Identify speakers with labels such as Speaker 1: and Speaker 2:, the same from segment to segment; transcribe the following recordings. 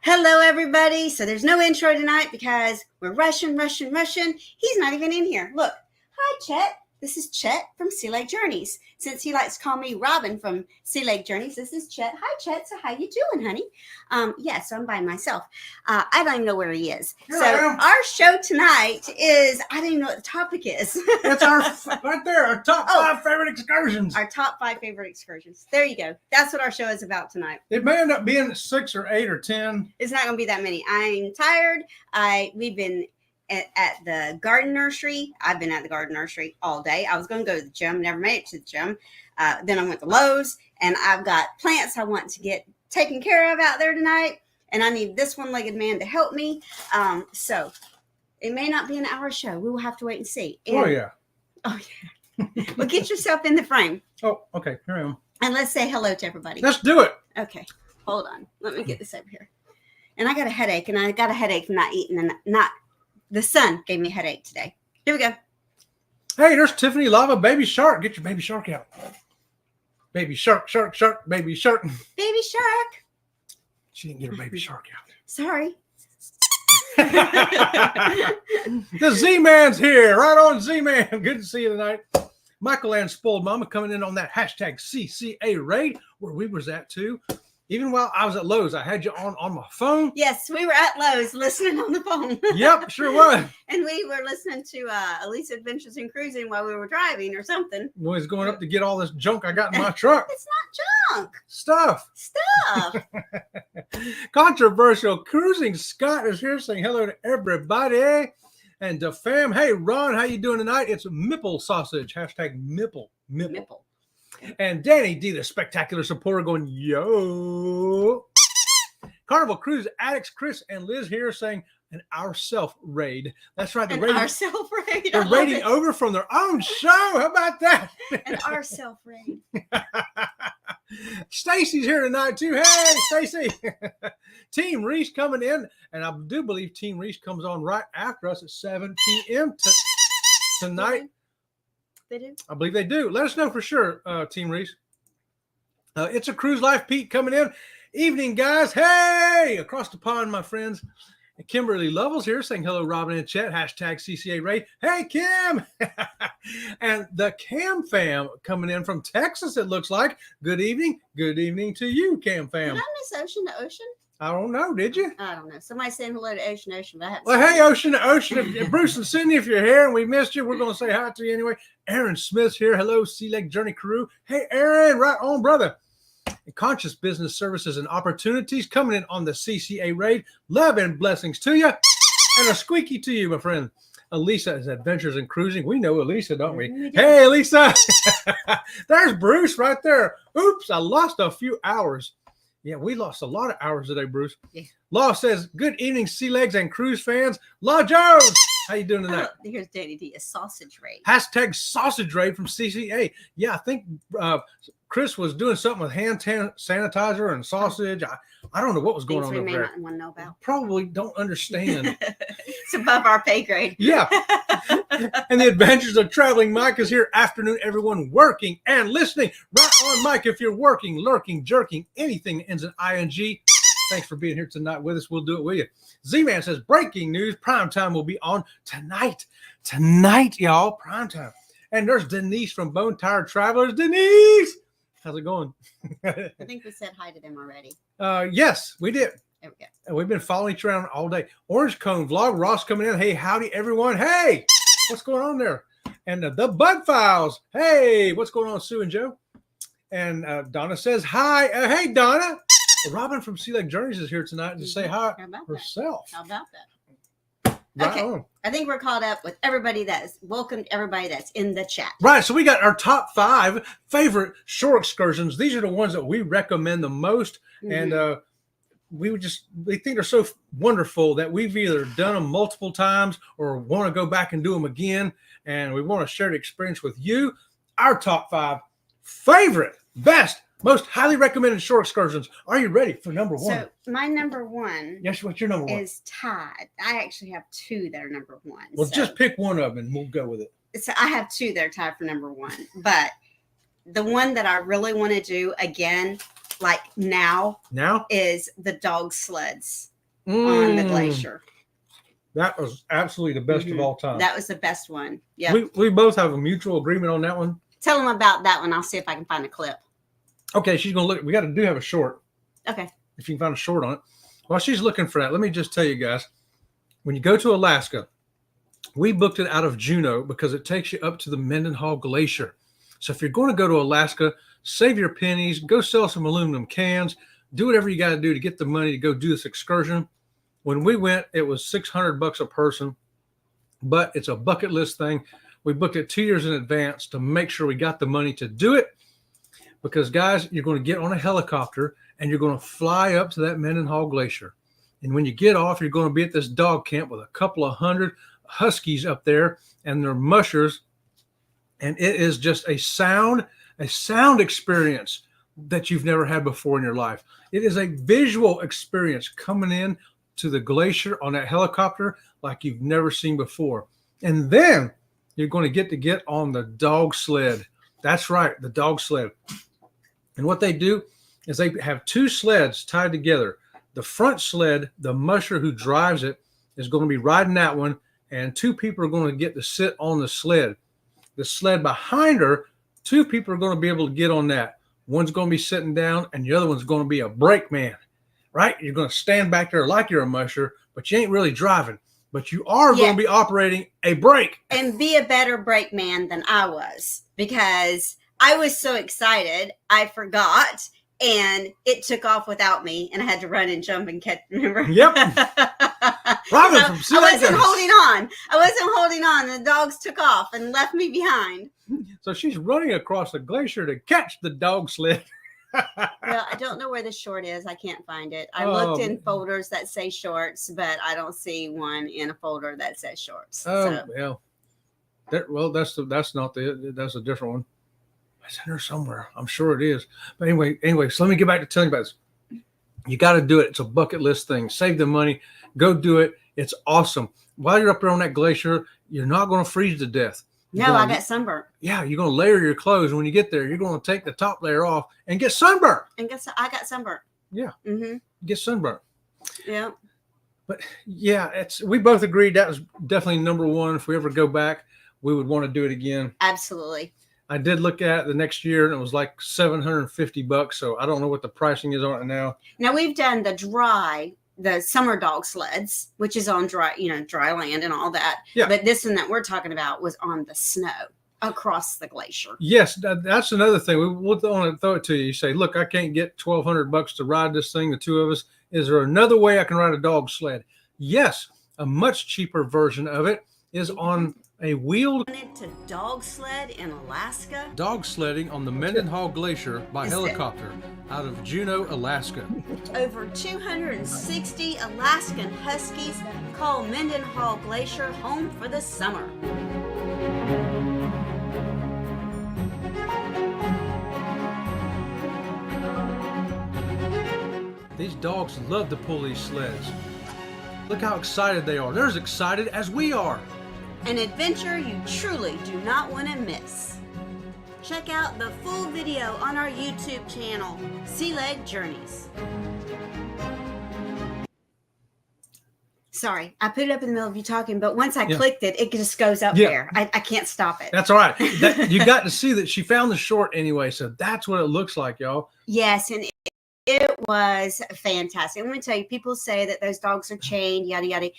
Speaker 1: Hello, everybody. So there's no intro tonight because we're rushing. He's not even in here. Look. Hi, Chet. This is Chet from Sea Lake Journeys. Since he likes to call me Robin from Sea Lake Journeys, this is Chet. Hi, Chet. So how you doing, honey? So I'm by myself. I don't even know where he is.
Speaker 2: Here
Speaker 1: So our show tonight is, I don't even know what the topic is.
Speaker 2: It's right there, our top 5 favorite excursions.
Speaker 1: Our top 5 favorite excursions. There you go. That's what our show is about tonight.
Speaker 2: It may end up being 6 or 8 or 10.
Speaker 1: It's not going to be that many. I'm tired. We've been at the garden nursery. I've been at the garden nursery all day. I was going to go to the gym, never made it to the gym. Then I went to Lowe's, and I've got plants I want to get taken care of out there tonight, and I need this one-legged man to help me. So it may not be an hour show. We will have to wait and see. And,
Speaker 2: oh yeah.
Speaker 1: Well, get yourself in the frame.
Speaker 2: Oh, okay. Here I am.
Speaker 1: And let's say hello to everybody.
Speaker 2: Let's do it.
Speaker 1: Okay. Hold on. Let me get this over here. And I got a headache, and I got a headache from not eating and not. The sun gave me a headache today. Here we go.
Speaker 2: Hey, there's Tiffany Lava, Baby Shark. Get your Baby Shark out. Baby Shark, Baby Shark.
Speaker 1: Baby Shark.
Speaker 2: She didn't get her Baby Shark out.
Speaker 1: Sorry.
Speaker 2: The Z-Man's here. Right on, Z-Man. Good to see you tonight. Michael Ann Spoiled Mama coming in on that hashtag CCA raid where we was at too. Even while I was at Lowe's, I had you on my phone.
Speaker 1: Yes, we were at Lowe's listening on the phone.
Speaker 2: Yep, sure was.
Speaker 1: And we were listening to Elise Adventures in Cruising while we were driving or something.
Speaker 2: We was going up to get all this junk I got in my truck.
Speaker 1: It's not junk.
Speaker 2: Stuff. Controversial Cruising Scott is here saying hello to everybody. And to fam, hey, Ron, how you doing tonight? It's Mipple Sausage. Hashtag Mipple. And Danny D, the spectacular supporter, going, yo. Carnival Cruise Addicts, Chris and Liz here saying an ourself raid. That's right.
Speaker 1: Ourself raid.
Speaker 2: They're raiding over from their own show. How about that?
Speaker 1: An ourself raid.
Speaker 2: Stacy's here tonight too. Hey, Stacy. Team Reese coming in. And I do believe Team Reese comes on right after us at 7 p.m. tonight.
Speaker 1: They do?
Speaker 2: I believe they do. Let us know for sure, Team Reese. It's a Cruise Life Pete coming in. Evening, guys. Hey! Across the pond, my friends. And Kimberly Lovell's here saying hello, Robin and Chet. Hashtag CCA Ray. Hey, Kim! And the Cam fam coming in from Texas, it looks like. Good evening. Good evening to you, Cam fam.
Speaker 1: Did I miss Ocean to Ocean?
Speaker 2: I don't know. Did you?
Speaker 1: I don't know. Somebody saying hello to Ocean, but I haven't.
Speaker 2: Well, hey, Ocean. If Bruce and Cindy, if you're here and we missed you, we're going to say hi to you anyway. Aaron Smith's here. Hello, Sea Lake Journey crew. Hey, Aaron, right on, brother. And Conscious Business Services and Opportunities coming in on the CCA raid. Love and blessings to you. And a squeaky to you, my friend. Elisa's Adventures in Cruising. We know Elisa, don't we? Hey, Elisa. There's Bruce right there. Oops, I lost a few hours. Yeah, we lost a lot of hours today, Bruce. Yeah. Law says, good evening, Sea Legs and Cruise fans. Law Jones, how you doing tonight?
Speaker 1: Here's Danny D, a sausage raid.
Speaker 2: Hashtag sausage raid from CCA. Yeah, I think Chris was doing something with hand sanitizer and sausage. I don't know what was going on over there.
Speaker 1: Not want to know about.
Speaker 2: Probably don't understand.
Speaker 1: It's above our pay grade.
Speaker 2: Yeah. And the Adventures of Traveling Mike is here. Afternoon, everyone working and listening. Right on, Mike, if you're working, lurking, jerking, anything that ends in ing. Thanks for being here tonight with us. We'll do it with you. Z-Man says, breaking news. Primetime will be on tonight. Tonight, y'all. Primetime. And there's Denise from Bone Tired Travelers. Denise! How's it going?
Speaker 1: I think we said hi to them already.
Speaker 2: Yes, we did.
Speaker 1: There we go.
Speaker 2: And we've been following each around all day. Orange Cone Vlog. Ross coming in. Hey, howdy, everyone. Hey, what's going on there? And the Bug Files. Hey, what's going on, Sue and Joe? And Donna says, hi. Hey, Donna. Robin from Sea Lake Journeys is here tonight to say hi herself.
Speaker 1: How about that?
Speaker 2: Right
Speaker 1: okay.
Speaker 2: on.
Speaker 1: I think we're caught up with everybody welcome to everybody that's in the chat.
Speaker 2: Right. So we got our top 5 favorite shore excursions. These are the ones that we recommend the most. Mm-hmm. And we think they're so wonderful that we've either done them multiple times or want to go back and do them again. And we want to share the experience with you. Our top 5 favorite, best, most highly recommended shore excursions. Are you ready for number 1?
Speaker 1: So my number 1.
Speaker 2: Yes, what's your number 1?
Speaker 1: Is tied. I actually have 2 that are number 1.
Speaker 2: Well, just pick one of them and we'll go with it.
Speaker 1: So I have 2 that are tied for number 1. But the one that I really want to do again, like now is the dog sleds. on the glacier.
Speaker 2: That was absolutely the best of all time.
Speaker 1: That was the best one. Yeah.
Speaker 2: We both have a mutual agreement on that one.
Speaker 1: Tell them about that one. I'll see if I can find a clip.
Speaker 2: Okay, she's going to look. We got to do have a short.
Speaker 1: Okay.
Speaker 2: If you can find a short on it. While she's looking for that, let me just tell you guys, when you go to Alaska, we booked it out of Juneau because it takes you up to the Mendenhall Glacier. So if you're going to go to Alaska, save your pennies, go sell some aluminum cans, do whatever you got to do to get the money to go do this excursion. When we went, it was $600 a person, but it's a bucket list thing. We booked it 2 years in advance to make sure we got the money to do it. Because, guys, you're going to get on a helicopter and you're going to fly up to that Mendenhall Glacier. And when you get off, you're going to be at this dog camp with a couple of hundred huskies up there and their mushers. And it is just a sound experience that you've never had before in your life. It is a visual experience coming in to the glacier on that helicopter like you've never seen before. And then you're going to get on the dog sled. That's right, the dog sled. And what they do is they have two sleds tied together. The front sled, the musher who drives it, is going to be riding that one, and two people are going to get to sit on the sled. The sled behind her, two people are going to be able to get on that. One's going to be sitting down, and the other one's going to be a brake man, right? You're going to stand back there like you're a musher, but you ain't really driving. But you are going to be operating a brake.
Speaker 1: And be a better brake man than I was, because I was so excited, I forgot, and it took off without me, and I had to run and jump and catch. Remember?
Speaker 2: Yep. Robin from
Speaker 1: I wasn't holding on. I wasn't holding on. The dogs took off and left me behind.
Speaker 2: So she's running across the glacier to catch the dog sled.
Speaker 1: Well, I don't know where the short is. I can't find it. I looked in folders that say shorts, but I don't see one in a folder that says shorts.
Speaker 2: Well, that's a different one. It's in there somewhere. I'm sure it is. But anyway, so let me get back to telling you about this. You got to do it. It's a bucket list thing. Save the money. Go do it. It's awesome. While you're up there on that glacier, you're not going to freeze to death.
Speaker 1: I got sunburnt.
Speaker 2: Yeah, you're going to layer your clothes. When you get there, you're going to take the top layer off and get sunburnt.
Speaker 1: I got sunburnt.
Speaker 2: Yeah. Mm-hmm. Get sunburnt.
Speaker 1: Yeah.
Speaker 2: But yeah, we both agreed that was definitely number one. If we ever go back, we would want to do it again.
Speaker 1: Absolutely.
Speaker 2: I did look at it the next year, and it was like $750. So I don't know what the pricing is on it now.
Speaker 1: Now we've done the summer dog sleds, which is on dry land and all that.
Speaker 2: Yeah.
Speaker 1: But this one that we're talking about was on the snow across the glacier.
Speaker 2: Yes, that's another thing. We want to throw it to you. You say, look, I can't get $1,200 to ride this thing, the two of us. Is there another way I can ride a dog sled? Yes, a much cheaper version of it is on a wheeled
Speaker 1: to dog sled in Alaska.
Speaker 2: Dog sledding on the Mendenhall Glacier by helicopter out of Juneau, Alaska.
Speaker 1: Over 260 Alaskan Huskies call Mendenhall Glacier home for the summer.
Speaker 2: These dogs love to pull these sleds. Look how excited they are. They're as excited as we are.
Speaker 1: An adventure you truly do not want to miss. Check out the full video on our YouTube channel, Sea Leg Journeys. Sorry, I put it up in the middle of you talking, but once I clicked it, it just goes up there. I can't stop it.
Speaker 2: That's all right. You got to see that she found the short anyway, so that's what it looks like, y'all.
Speaker 1: Yes, and it was fantastic. I'm going to tell you, people say that those dogs are chained, yada, yada.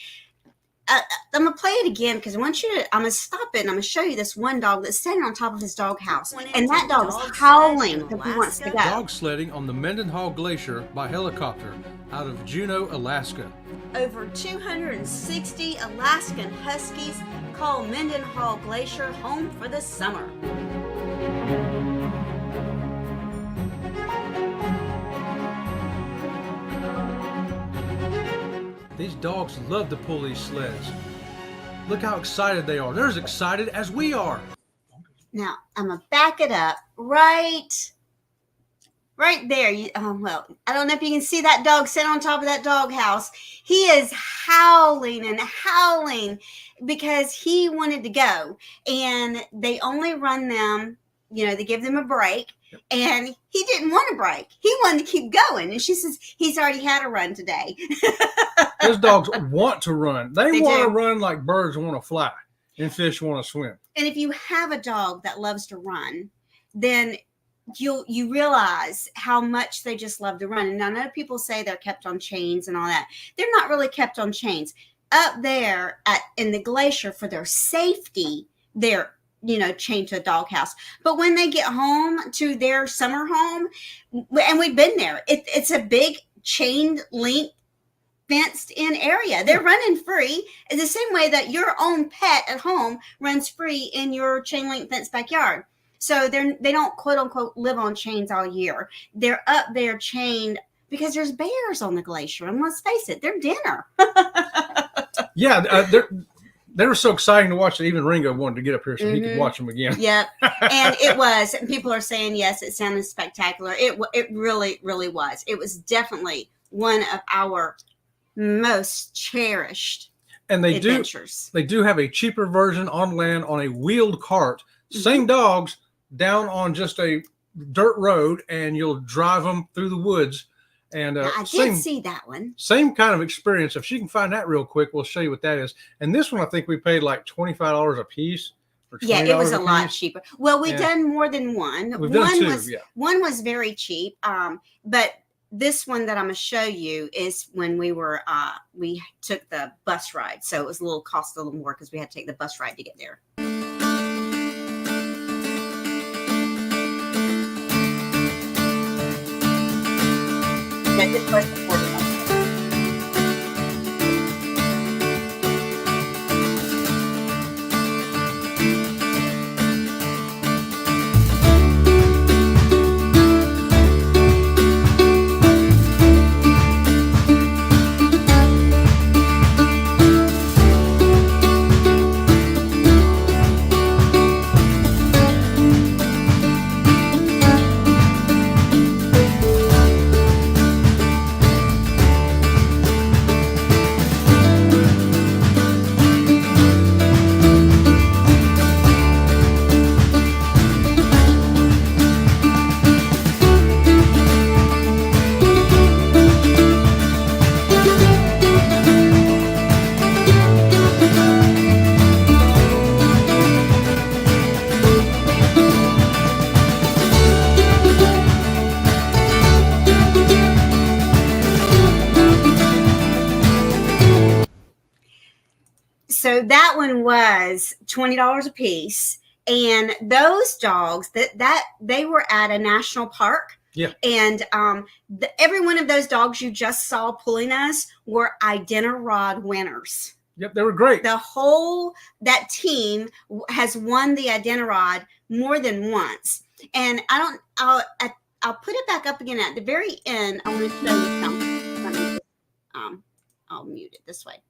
Speaker 1: I'm going to play it again because I'm going to stop it and I'm going to show you this one dog that's standing on top of his dog house. And that dog is howling because he wants to go.
Speaker 2: Dog sledding on the Mendenhall Glacier by helicopter out of Juneau, Alaska.
Speaker 1: Over 260 Alaskan Huskies call Mendenhall Glacier home for the summer.
Speaker 2: These dogs love to pull these sleds. Look how excited they are. They're as excited as we are.
Speaker 1: Now, I'm going to back it up right there. Well, I don't know if you can see that dog sitting on top of that dog house. He is howling and howling because he wanted to go. And they only run them, they give them a break. And he didn't want to break. He wanted to keep going. And she says, he's already had a run today.
Speaker 2: Those dogs want to run. They want to
Speaker 1: do.
Speaker 2: run like birds want to fly and fish want to swim.
Speaker 1: And if you have a dog that loves to run, then you realize how much they just love to run. And I know people say they're kept on chains and all that. They're not really kept on chains. Up there in the glacier, for their safety, they're chained to a doghouse. But when they get home to their summer home, and we've been there, it's a big chain link fenced in area. They're running free in the same way that your own pet at home runs free in your chain link fenced backyard. So they don't quote unquote live on chains all year. They're up there chained because there's bears on the glacier. And let's face it, they're dinner.
Speaker 2: Yeah, they were so exciting to watch that even Ringo wanted to get up here so he could watch them again.
Speaker 1: Yep. And it was. People are saying, yes, it sounded spectacular. It really, really was. It was definitely one of our most cherished adventures.
Speaker 2: They do have a cheaper version on land on a wheeled cart. Same dogs down on just a dirt road, and you'll drive them through the woods. And
Speaker 1: I did see that one.
Speaker 2: Same kind of experience. If she can find that real quick, we'll show you what that is. And this one, I think we paid like $25 a piece.
Speaker 1: Yeah, it was a lot cheaper. Well, we've done more than one.
Speaker 2: We've done two,
Speaker 1: one was very cheap. But this one that I'm going to show you is when we took the bus ride. So it was cost a little more because we had to take the bus ride to get there. Yeah, this was the 40. So that one was $20 a piece. And those dogs that they were at a national park.
Speaker 2: Yeah.
Speaker 1: And every one of those dogs you just saw pulling us were Iditarod winners.
Speaker 2: Yep, they were great.
Speaker 1: That team has won the Iditarod more than once. And I'll put it back up again at the very end. I want to show you something. I'll mute it this way.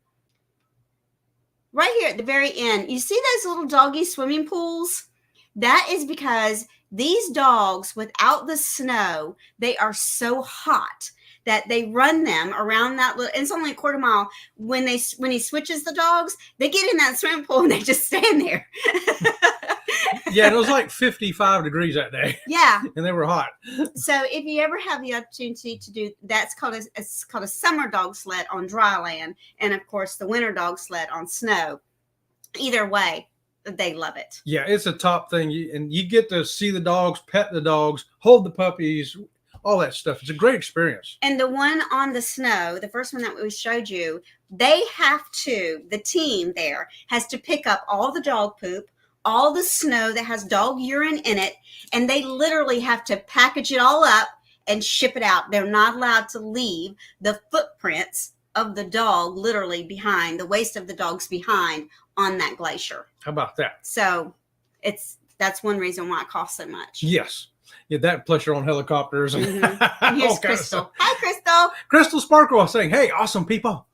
Speaker 1: Right here at the very end, you see those little doggy swimming pools? That is because these dogs, without the snow, they are so hot that they run them around that little, it's only a quarter mile. When he switches the dogs, they get in that swimming pool and they just stand there.
Speaker 2: Yeah, it was like 55 degrees that day.
Speaker 1: Yeah.
Speaker 2: And they were hot.
Speaker 1: So if you ever have the opportunity to do, it's called a summer dog sled on dry land. And of course the winter dog sled on snow. Either way, they love it.
Speaker 2: Yeah, it's a top thing. And you get to see the dogs, pet the dogs, hold the puppies, all that stuff. It's a great experience.
Speaker 1: And the one on the snow, the first one that we showed you, the team there has to pick up all the dog poop, all the snow that has dog urine in it, and they literally have to package it all up and ship it out. They're not allowed to leave the footprints of the dog literally behind, the waist of the dog's behind on that glacier.
Speaker 2: How about that?
Speaker 1: So that's one reason why it costs so much.
Speaker 2: Yes. Yeah, that plus you're on helicopters. And
Speaker 1: Here's Crystal. Hi, Crystal.
Speaker 2: Crystal Sparkle saying, hey, awesome people.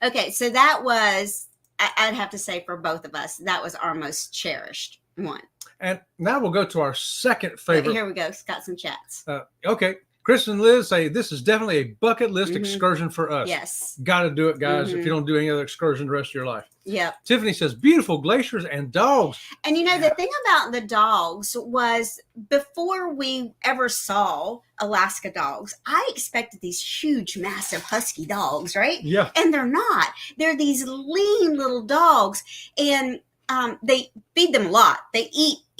Speaker 1: Okay, so that was, I'd have to say for both of us, that was our most cherished one.
Speaker 2: And now we'll go to our second favorite.
Speaker 1: Here we go. Got some chats.
Speaker 2: Okay. Chris and Liz say this is definitely a bucket list excursion for us.
Speaker 1: Yes.
Speaker 2: Got to do it, guys, if you don't do any other excursion the rest of your life.
Speaker 1: Yep.
Speaker 2: Tiffany says, beautiful glaciers and dogs.
Speaker 1: And the thing about the dogs was before we ever saw Alaska dogs, I expected these huge, massive husky dogs, right?
Speaker 2: Yeah.
Speaker 1: And they're not. They're these lean little dogs. And they feed them a lot.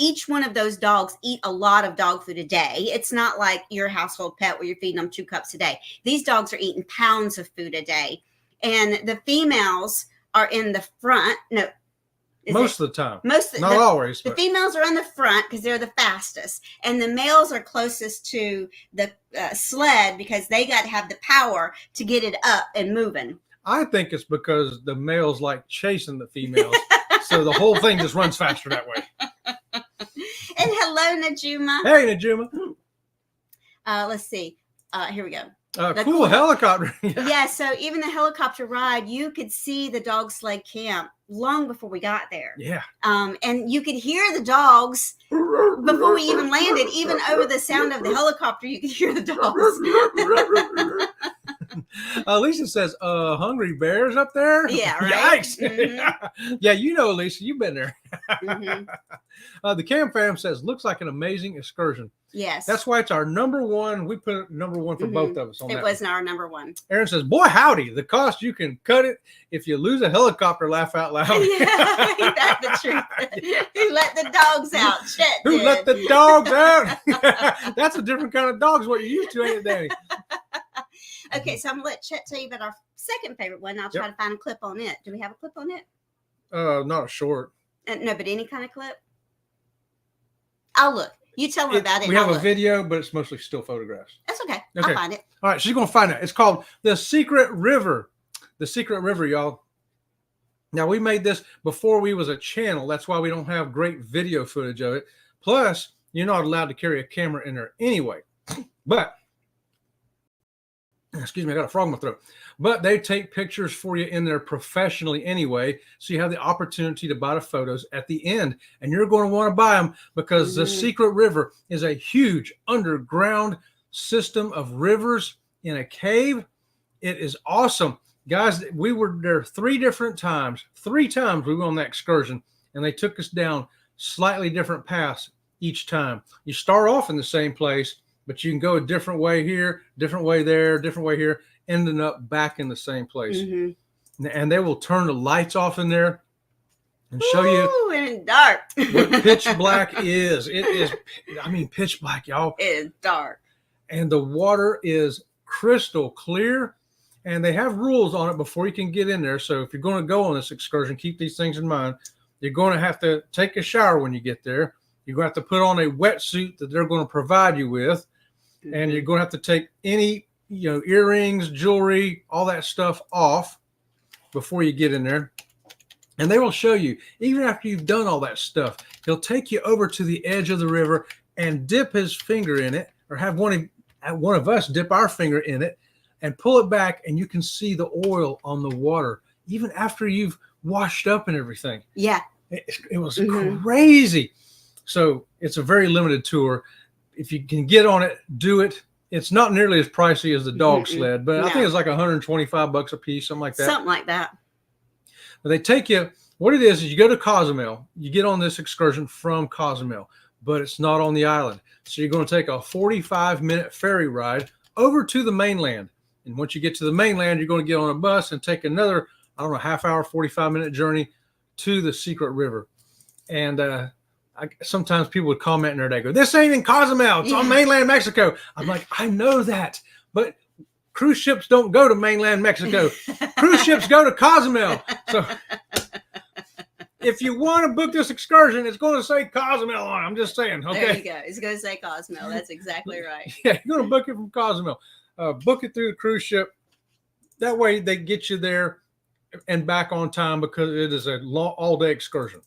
Speaker 1: Each one of those dogs eat a lot of dog food a day. It's not like your household pet where you're feeding them 2 cups a day. These dogs are eating pounds of food a day. And the females are in the front. No.
Speaker 2: Most of the time.
Speaker 1: Not
Speaker 2: always.
Speaker 1: The females are in the front because they're the fastest. And the males are closest to the sled because they got to have the power to get it up and moving.
Speaker 2: I think it's because the males like chasing the females. So the whole thing just runs faster that way.
Speaker 1: And hello, Najuma.
Speaker 2: Hey, Najuma.
Speaker 1: Let's see. Here we go.
Speaker 2: Cool helicopter.
Speaker 1: Yeah, so even the helicopter ride, you could see the dog sled camp long before we got there.
Speaker 2: Yeah.
Speaker 1: And you could hear the dogs before we even landed. Even over the sound of the helicopter, you could hear the dogs.
Speaker 2: Lisa says, hungry bears up there?
Speaker 1: Yeah, right?
Speaker 2: Yikes. Mm-hmm. Yeah, Lisa, you've been there. The Cam Fam says, looks like an amazing excursion.
Speaker 1: Yes.
Speaker 2: That's why it's our number one. We put it number one for both of us.
Speaker 1: It was our number one.
Speaker 2: Aaron says, boy, howdy. The cost, you can cut it. If you lose a helicopter, laugh out loud.
Speaker 1: Yeah, that's the truth. Who let the dogs out? Chet
Speaker 2: Who
Speaker 1: did.
Speaker 2: let the dogs out? That's a different kind of dogs, what you're used to, ain't it, Danny?
Speaker 1: Okay, so I'm going to let Chet tell you about our second favorite one. I'll try to find a clip on it. Do we have a clip on it?
Speaker 2: Not a short.
Speaker 1: No, but any kind of clip? I'll look. You tell them about it.
Speaker 2: We have a video, but it's mostly still photographs.
Speaker 1: That's okay. I'll find it.
Speaker 2: All right, she's going to find it. It's called The Secret River. The Secret River, y'all. Now, we made this before we was a channel. That's why we don't have great video footage of it. Plus, you're not allowed to carry a camera in there anyway. But, excuse me, I got a frog in my throat. But they take pictures for you in there professionally anyway. So you have the opportunity to buy the photos at the end. And you're going to want to buy them because the Secret River is a huge underground system of rivers in a cave. It is awesome. Guys, we were there 3 different times. 3 times we went on that excursion. And they took us down slightly different paths each time. You start off in the same place, but you can go a different way here, different way there, different way here, ending up back in the same place. And they will turn the lights off in there and show you
Speaker 1: in dark
Speaker 2: what pitch black is. It is, I mean, pitch black, y'all.
Speaker 1: It is dark.
Speaker 2: And the water is crystal clear. And they have rules on it before you can get in there. So if you're going to go on this excursion, keep these things in mind. You're going to have to take a shower when you get there. You're going to have to put on a wetsuit that they're going to provide you with. And you're going to have to take any, earrings, jewelry, all that stuff off before you get in there. And they will show you, even after you've done all that stuff, he'll take you over to the edge of the river and dip his finger in it, or have one of us dip our finger in it and pull it back, and you can see the oil on the water, even after you've washed up and everything.
Speaker 1: Yeah.
Speaker 2: It was crazy. So it's a very limited tour. If you can get on it, do it. It's not nearly as pricey as the dog sled, but I think it's like $125 a piece, something like that.
Speaker 1: Something like that.
Speaker 2: But they take you, what it is you go to Cozumel. You get on this excursion from Cozumel, but it's not on the island. So you're going to take a 45-minute ferry ride over to the mainland. And once you get to the mainland, you're going to get on a bus and take another, half hour, 45-minute journey to the Secret River. And sometimes people would comment in there, they go, this ain't in Cozumel, it's on mainland Mexico. I'm like, I know that, but cruise ships don't go to mainland Mexico. Cruise ships go to Cozumel. So if you want to book this excursion, it's going to say Cozumel on it. I'm just saying. Okay.
Speaker 1: There you go. It's going to say Cozumel. That's exactly right.
Speaker 2: Yeah, you're going to book it from Cozumel. Book it through the cruise ship. That way they get you there and back on time, because it is a all-day excursion.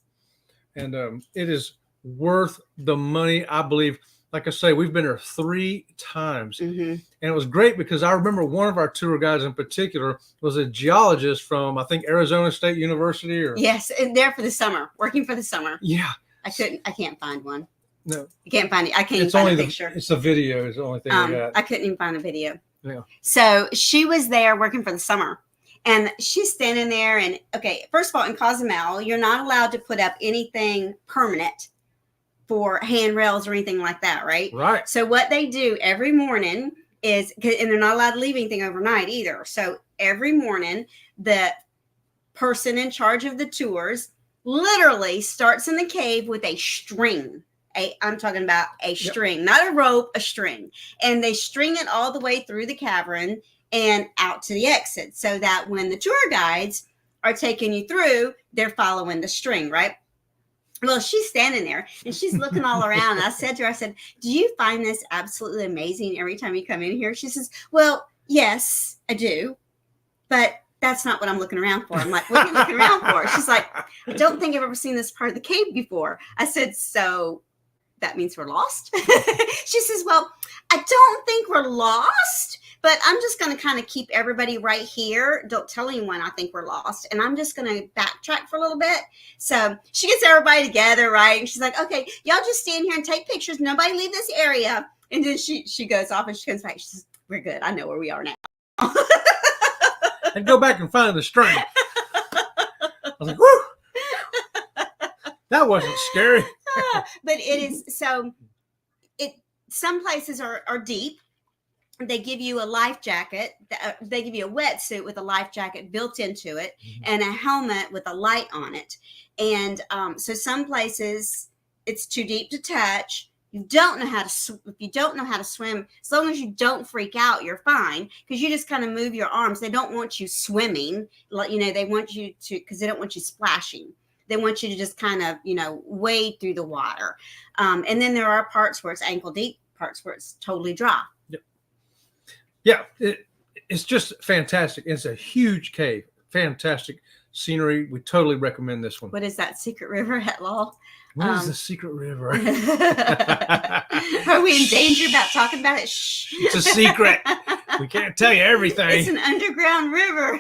Speaker 2: And it is worth the money, I believe. Like I say, we've been there 3 times. And it was great because I remember one of our tour guides in particular was a geologist from, I think, Arizona State University. Or
Speaker 1: yes, and there for the summer, working for the summer.
Speaker 2: Yeah.
Speaker 1: I can't find one.
Speaker 2: No,
Speaker 1: You can't find it. I can't even
Speaker 2: it's
Speaker 1: find
Speaker 2: only
Speaker 1: a picture.
Speaker 2: it's a video. Is the only thing we got.
Speaker 1: I couldn't even find a video.
Speaker 2: Yeah.
Speaker 1: So she was there working for the summer. And she's standing there. And okay, first of all, in Cozumel, you're not allowed to put up anything permanent for handrails or anything like that, right?
Speaker 2: Right.
Speaker 1: So what they do every morning is, and they're not allowed to leave anything overnight either. So every morning, the person in charge of the tours literally starts in the cave with a string. I'm talking about a string, not a rope, a string. And they string it all the way through the cavern and out to the exit, so that when the tour guides are taking you through, they're following the string, right? Well, she's standing there and she's looking all around. And I said to her, I said, do you find this absolutely amazing every time you come in here? She says, well, yes, I do. But that's not what I'm looking around for. I'm like, what are you looking around for? She's like, I don't think I've ever seen this part of the cave before. I said, so that means we're lost? She says, well, I don't think we're lost, but I'm just going to kind of keep everybody right here. Don't tell anyone I think we're lost. And I'm just going to backtrack for a little bit. So she gets everybody together, right? And she's like, okay, y'all just stand here and take pictures. Nobody leave this area. And then she goes off and she comes back. She says, we're good. I know where we are now.
Speaker 2: And go back and find the string. I was like, whoo! That wasn't scary.
Speaker 1: But it is, so some places are deep. They give you a life jacket. They give you a wetsuit with a life jacket built into it, and a helmet with a light on it. And so some places it's too deep to touch. You don't know how to if you don't know how to swim, as long as you don't freak out, you're fine, because you just kind of move your arms. They don't want you swimming, they want you to, because they don't want you splashing. They want you to just kind of, wade through the water. And then there are parts where it's ankle deep, parts where it's totally dry.
Speaker 2: Yeah, it's just fantastic. It's a huge cave, fantastic scenery. We totally recommend this one.
Speaker 1: What is that, Secret River at Law?
Speaker 2: What is the Secret River?
Speaker 1: Are we in danger about talking about it? Shh.
Speaker 2: It's a secret. We can't tell you everything.
Speaker 1: It's an underground river.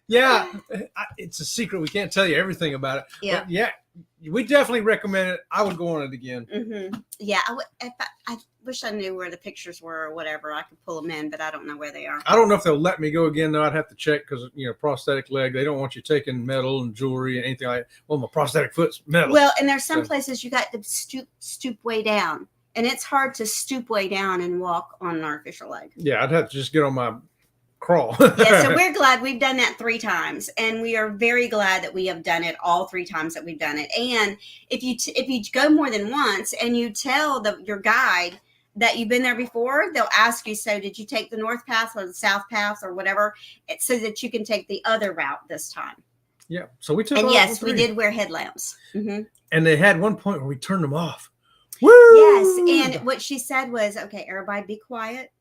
Speaker 2: Yeah, it's a secret. We can't tell you everything about it.
Speaker 1: Yeah.
Speaker 2: But yeah, we definitely recommend it. I would go on it again.
Speaker 1: Mm-hmm. Yeah, I wish I knew where the pictures were or whatever. I could pull them in, but I don't know where they are.
Speaker 2: I don't know if they'll let me go again, though. I'd have to check because, prosthetic leg, they don't want you taking metal and jewelry and anything like that. Well, my prosthetic foot's metal.
Speaker 1: Well, and there's some places you got to stoop way down, and it's hard to stoop way down and walk on an artificial leg.
Speaker 2: Yeah, I'd have to just get on my crawl.
Speaker 1: Yeah, so we're glad we've done that 3 times, and we are very glad that we have done it all 3 times that we've done it. And if you go more than once and you tell your guide that you've been there before, they'll ask you, so did you take the north path or the south path or whatever, so that you can take the other route this time.
Speaker 2: Yeah, so we took.
Speaker 1: And yes, we did wear headlamps. Mm-hmm.
Speaker 2: And they had one point where we turned them off.
Speaker 1: Woo! Yes, and what she said was, okay, everybody be quiet.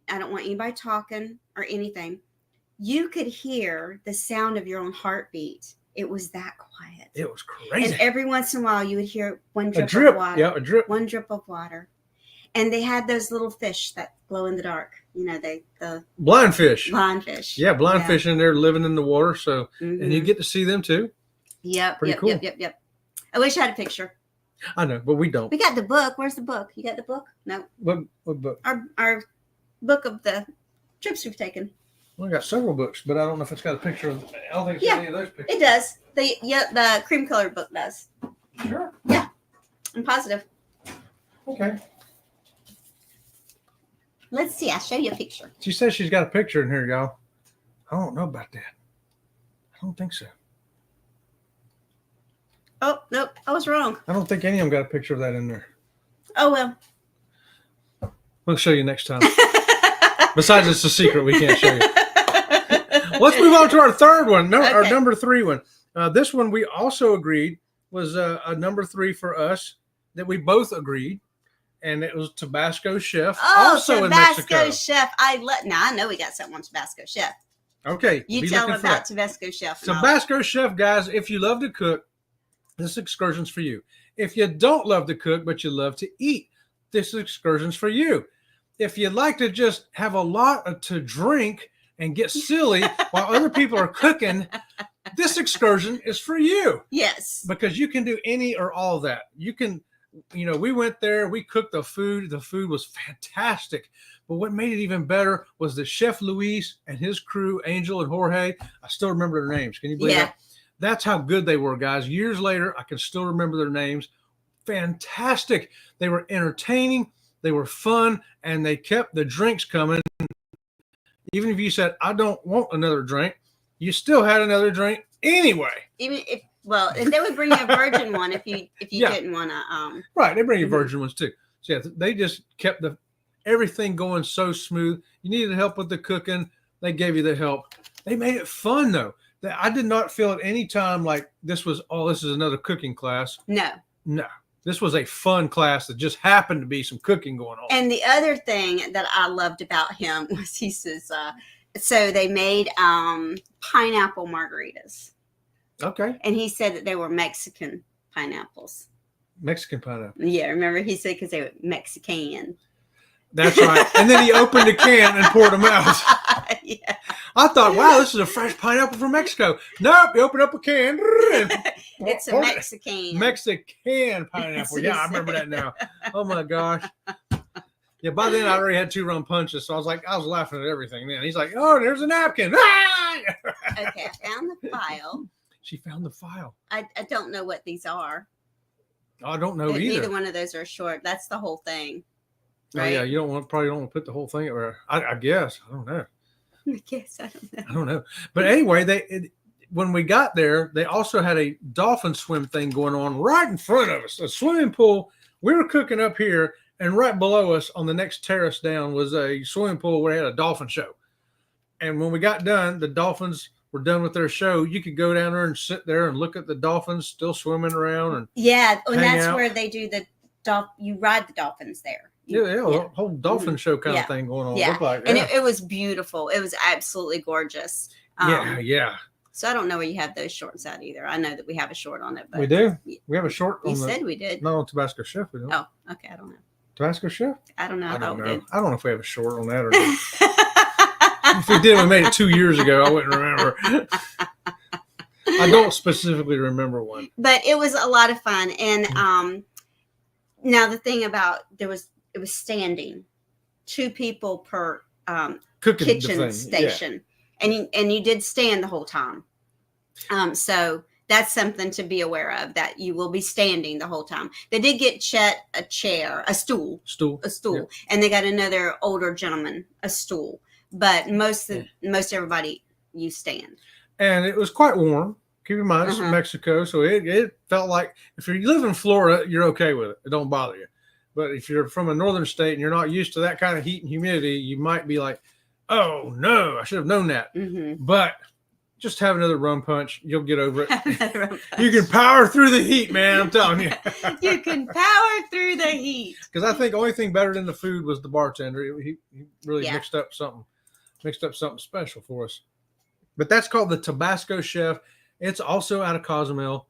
Speaker 1: I don't want anybody talking or anything. You could hear the sound of your own heartbeat. It was that quiet.
Speaker 2: It was crazy.
Speaker 1: And every once in a while, you would hear one drip of water.
Speaker 2: Yeah, a drip.
Speaker 1: One drip of water. And they had those little fish that glow in the dark. The
Speaker 2: blind fish.
Speaker 1: Blind fish.
Speaker 2: Yeah, blind fish in there living in the water. So, and you get to see them too.
Speaker 1: Yep.
Speaker 2: Pretty cool.
Speaker 1: Yep. I wish I had a picture.
Speaker 2: I know, but we don't.
Speaker 1: We got the book. Where's the book? You got the book? No.
Speaker 2: What book?
Speaker 1: Our book of the trips we've taken.
Speaker 2: Well, I got several books, but I don't know if it's got a picture of. I don't think it's got any of those pictures.
Speaker 1: It does. The cream colored book does.
Speaker 2: Sure.
Speaker 1: Yeah, I'm positive.
Speaker 2: Okay.
Speaker 1: Let's see. I'll show you a picture.
Speaker 2: She says she's got a picture in here, y'all. I don't know about that. I don't think so.
Speaker 1: Oh, nope. I was wrong.
Speaker 2: I don't think any of them got a picture of that in there.
Speaker 1: Oh, well.
Speaker 2: We'll show you next time. Besides, it's a secret. We can't show you. Let's move on to our third one. Our number 3 one. This one we also agreed was a number 3 for us that we both agreed. And it was Tabasco Chef, also in Mexico.
Speaker 1: Tabasco Chef. I know we got something on Tabasco Chef.
Speaker 2: Okay.
Speaker 1: You tell them about Tabasco Chef.
Speaker 2: Tabasco Chef, guys, if you love to cook, this excursion's for you. If you don't love to cook, but you love to eat, this excursion's for you. If you like to just have a lot to drink and get silly while other people are cooking, this excursion is for you.
Speaker 1: Yes.
Speaker 2: Because you can do any or all that. You can, we went there, we cooked the food. The food was fantastic. But what made it even better was the Chef Luis and his crew, Angel and Jorge. I still remember their names. Can you believe that? That's how good they were, guys. Years later, I can still remember their names. Fantastic. They were entertaining. They were fun. And they kept the drinks coming. Even if you said, I don't want another drink, you still had another drink anyway.
Speaker 1: Even if, and they would bring you a virgin one if you didn't want to.
Speaker 2: Right. They bring you virgin ones too. So yeah, they just kept everything going so smooth. You needed help with the cooking. They gave you the help. They made it fun though. I did not feel at any time like this is another cooking class. No. This was a fun class that just happened to be some cooking going on.
Speaker 1: And the other thing that I loved about him was he says, so they made pineapple margaritas.
Speaker 2: Okay.
Speaker 1: And he said that they were Mexican pineapples.
Speaker 2: Mexican pineapple.
Speaker 1: Yeah, remember he said because they were Mexican.
Speaker 2: That's right. And then he opened a can and poured them out.
Speaker 1: Yeah.
Speaker 2: I thought, wow, this is a fresh pineapple from Mexico. Nope, you open up a can.
Speaker 1: It's a Mexican.
Speaker 2: Mexican pineapple. Yeah, I remember that now. Oh my gosh. Yeah, by then I already had 2 rum punches, so I was laughing at everything then. He's like, oh, there's a napkin.
Speaker 1: Okay, I found the file.
Speaker 2: She found the file.
Speaker 1: I don't know what these are.
Speaker 2: I don't know either.
Speaker 1: Neither one of those are short. That's the whole thing. Right?
Speaker 2: Oh yeah, you probably don't want to put the whole thing. Or I guess I don't know.
Speaker 1: I guess I don't know.
Speaker 2: I don't know. But anyway, when we got there, they also had a dolphin swim thing going on right in front of us. A swimming pool. We were cooking up here, and right below us on the next terrace down was a swimming pool where they had a dolphin show. And when we got done, the dolphins were done with their show. You could go down there and sit there and look at the dolphins still swimming around. And
Speaker 1: that's where they do you ride the dolphins there.
Speaker 2: The whole dolphin show kind of thing going on.
Speaker 1: Yeah. And it was beautiful. It was absolutely gorgeous.
Speaker 2: Yeah.
Speaker 1: So I don't know where you have those shorts at either. I know that we have a short on it. But
Speaker 2: we do? We have a short on
Speaker 1: You said we did.
Speaker 2: Not on Tabasco Chef. We don't.
Speaker 1: Oh, okay. I don't know.
Speaker 2: Tabasco Chef?
Speaker 1: I don't know.
Speaker 2: I don't know. I don't know if we have a short on that or not. If we did, we made it 2 years ago. I wouldn't remember. I don't specifically remember one.
Speaker 1: But it was a lot of fun. And now the thing about it was standing, 2 people per kitchen station, and you did stand the whole time. So that's something to be aware of, that you will be standing the whole time. They did get Chet a stool,
Speaker 2: yeah.
Speaker 1: And they got another older gentleman a stool. But most everybody you stand.
Speaker 2: And it was quite warm. Keep in mind, it's Mexico, so it felt like if you live in Florida, you're okay with it. It don't bother you. But if you're from a northern state and you're not used to that kind of heat and humidity, you might be like, oh, no, I should have known that.
Speaker 1: Mm-hmm.
Speaker 2: But just have another rum punch. You'll get over it. You can power through the heat, man. I'm telling you.
Speaker 1: You can power through the heat.
Speaker 2: Because I think the only thing better than the food was the bartender. He really mixed up something special for us. But that's called the Tabasco Chef. It's also out of Cozumel.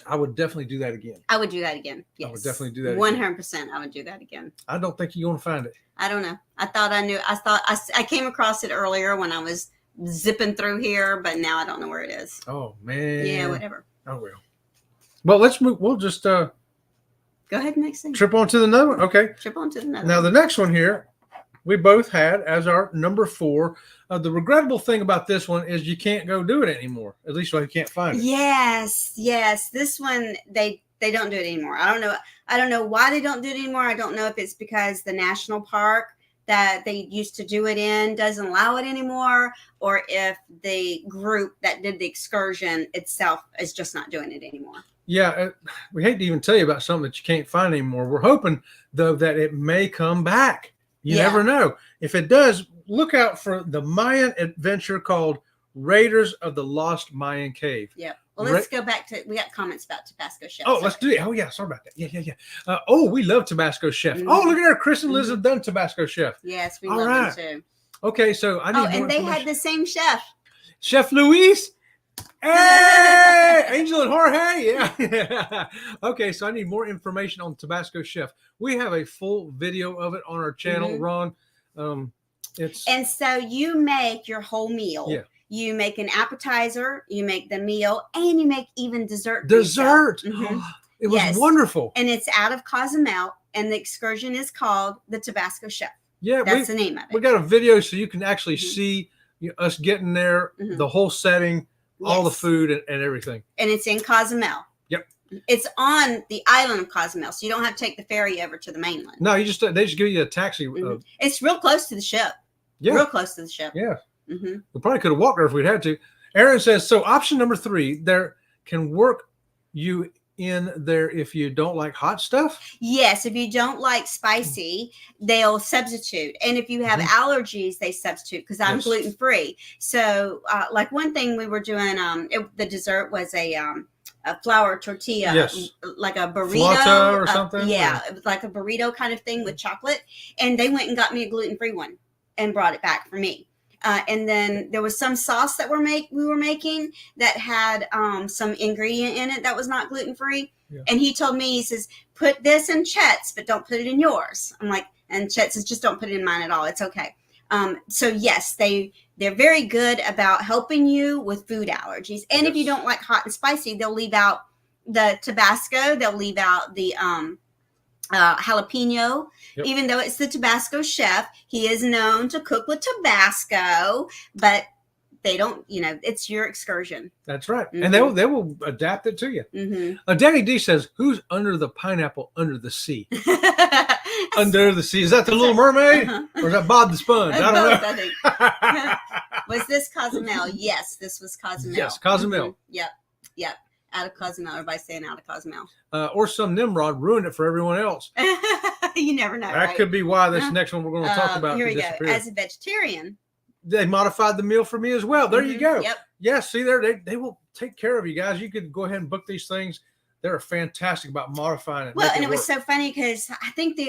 Speaker 2: I would definitely do that again.
Speaker 1: I would do that again. Yes.
Speaker 2: I would definitely do that
Speaker 1: 100%. I would do that again.
Speaker 2: I don't think you're going to find it.
Speaker 1: I don't know. I thought I knew. I came across it earlier when I was zipping through here, but now I don't know where it is.
Speaker 2: Oh, man.
Speaker 1: Yeah, whatever.
Speaker 2: Oh, well. Well, let's move. We'll just
Speaker 1: go ahead and next thing.
Speaker 2: Trip on to the next one. Okay.
Speaker 1: Trip on to the next one.
Speaker 2: Now, the next one here, we both had as our number 4. The regrettable thing about this one is you can't go do it anymore. At least you can't find it.
Speaker 1: Yes. This one, they don't do it anymore. I don't know why they don't do it anymore. I don't know if it's because the national park that they used to do it in doesn't allow it anymore, or if the group that did the excursion itself is just not doing it anymore.
Speaker 2: Yeah, we hate to even tell you about something that you can't find anymore. We're hoping, though, that it may come back. You never know. If it does, look out for the Mayan adventure called Raiders of the Lost Mayan Cave.
Speaker 1: Yeah. Well, let's go back to, we got comments about Tabasco Chef.
Speaker 2: Oh, let's do it. Oh, yeah. Sorry about that. Yeah. We love Tabasco Chef. Mm-hmm. Oh, look at her. Chris and Liz have done Tabasco Chef.
Speaker 1: Yes, we love them too.
Speaker 2: Okay, so I need more
Speaker 1: and they had the same chef.
Speaker 2: Chef Luis. Hey, Angel and Jorge. Yeah. Okay, so I need more information on Tabasco Chef. We have a full video of it on our channel, Ron.
Speaker 1: And so you make your whole meal.
Speaker 2: Yeah.
Speaker 1: You make an appetizer, you make the meal, and you make even dessert.
Speaker 2: Dessert. It was wonderful.
Speaker 1: And it's out of Cozumel, and the excursion is called the Tabasco Chef.
Speaker 2: Yeah,
Speaker 1: that's the name of it.
Speaker 2: We got a video so you can actually see us getting there, the whole setting, all the food and everything. And
Speaker 1: it's in Cozumel.
Speaker 2: Yep.
Speaker 1: It's on the island of Cozumel, so you don't have to take the ferry over to the mainland.
Speaker 2: No, they just give you a taxi.
Speaker 1: It's real close to the ship.
Speaker 2: Yeah.
Speaker 1: Real close to the ship.
Speaker 2: Yeah. We probably could have walked there if we'd had to. Aaron says, so option number 3, there can work you in there if you don't like hot stuff?
Speaker 1: Yes, if you don't like spicy, they'll substitute. And if you have allergies, they substitute because I'm gluten-free. So like one thing we were doing, the dessert was a flour tortilla, like a burrito.
Speaker 2: Flauta or something?
Speaker 1: Yeah, it was like a burrito kind of thing with chocolate. And they went and got me a gluten-free one and brought it back for me. And then there was some sauce that we were making that had some ingredient in it that was not gluten-free. Yeah. And he told me, he says, put this in Chet's, but don't put it in yours. I'm like, and Chet says, just don't put it in mine at all. It's okay. So yes, they're very good about helping you with food allergies. And if you don't like hot and spicy, they'll leave out the Tabasco. They'll leave out the jalapeno. Even though it's the Tabasco Chef, he is known to cook with Tabasco, but they don't, it's your excursion.
Speaker 2: That's right. And they will adapt it to you. Danny D says, who's under the pineapple under the sea? Under the sea. Is that the Little Mermaid? Or is that Bob the Sponge? I don't know.
Speaker 1: I think. Was this Cozumel? Yes, this was Cozumel.
Speaker 2: Yes, Cozumel.
Speaker 1: Yep. Out of Cozumel. Everybody's saying out of Cozumel.
Speaker 2: Or some Nimrod ruined it for everyone else.
Speaker 1: You never know.
Speaker 2: That could be why this next one we're going to talk about.
Speaker 1: Here we go. As a vegetarian,
Speaker 2: they modified the meal for me as well. There you go.
Speaker 1: Yep.
Speaker 2: Yeah, see there, they will take care of you guys. You could go ahead and book these things. They're fantastic about modifying it.
Speaker 1: Well, and it was so funny because I think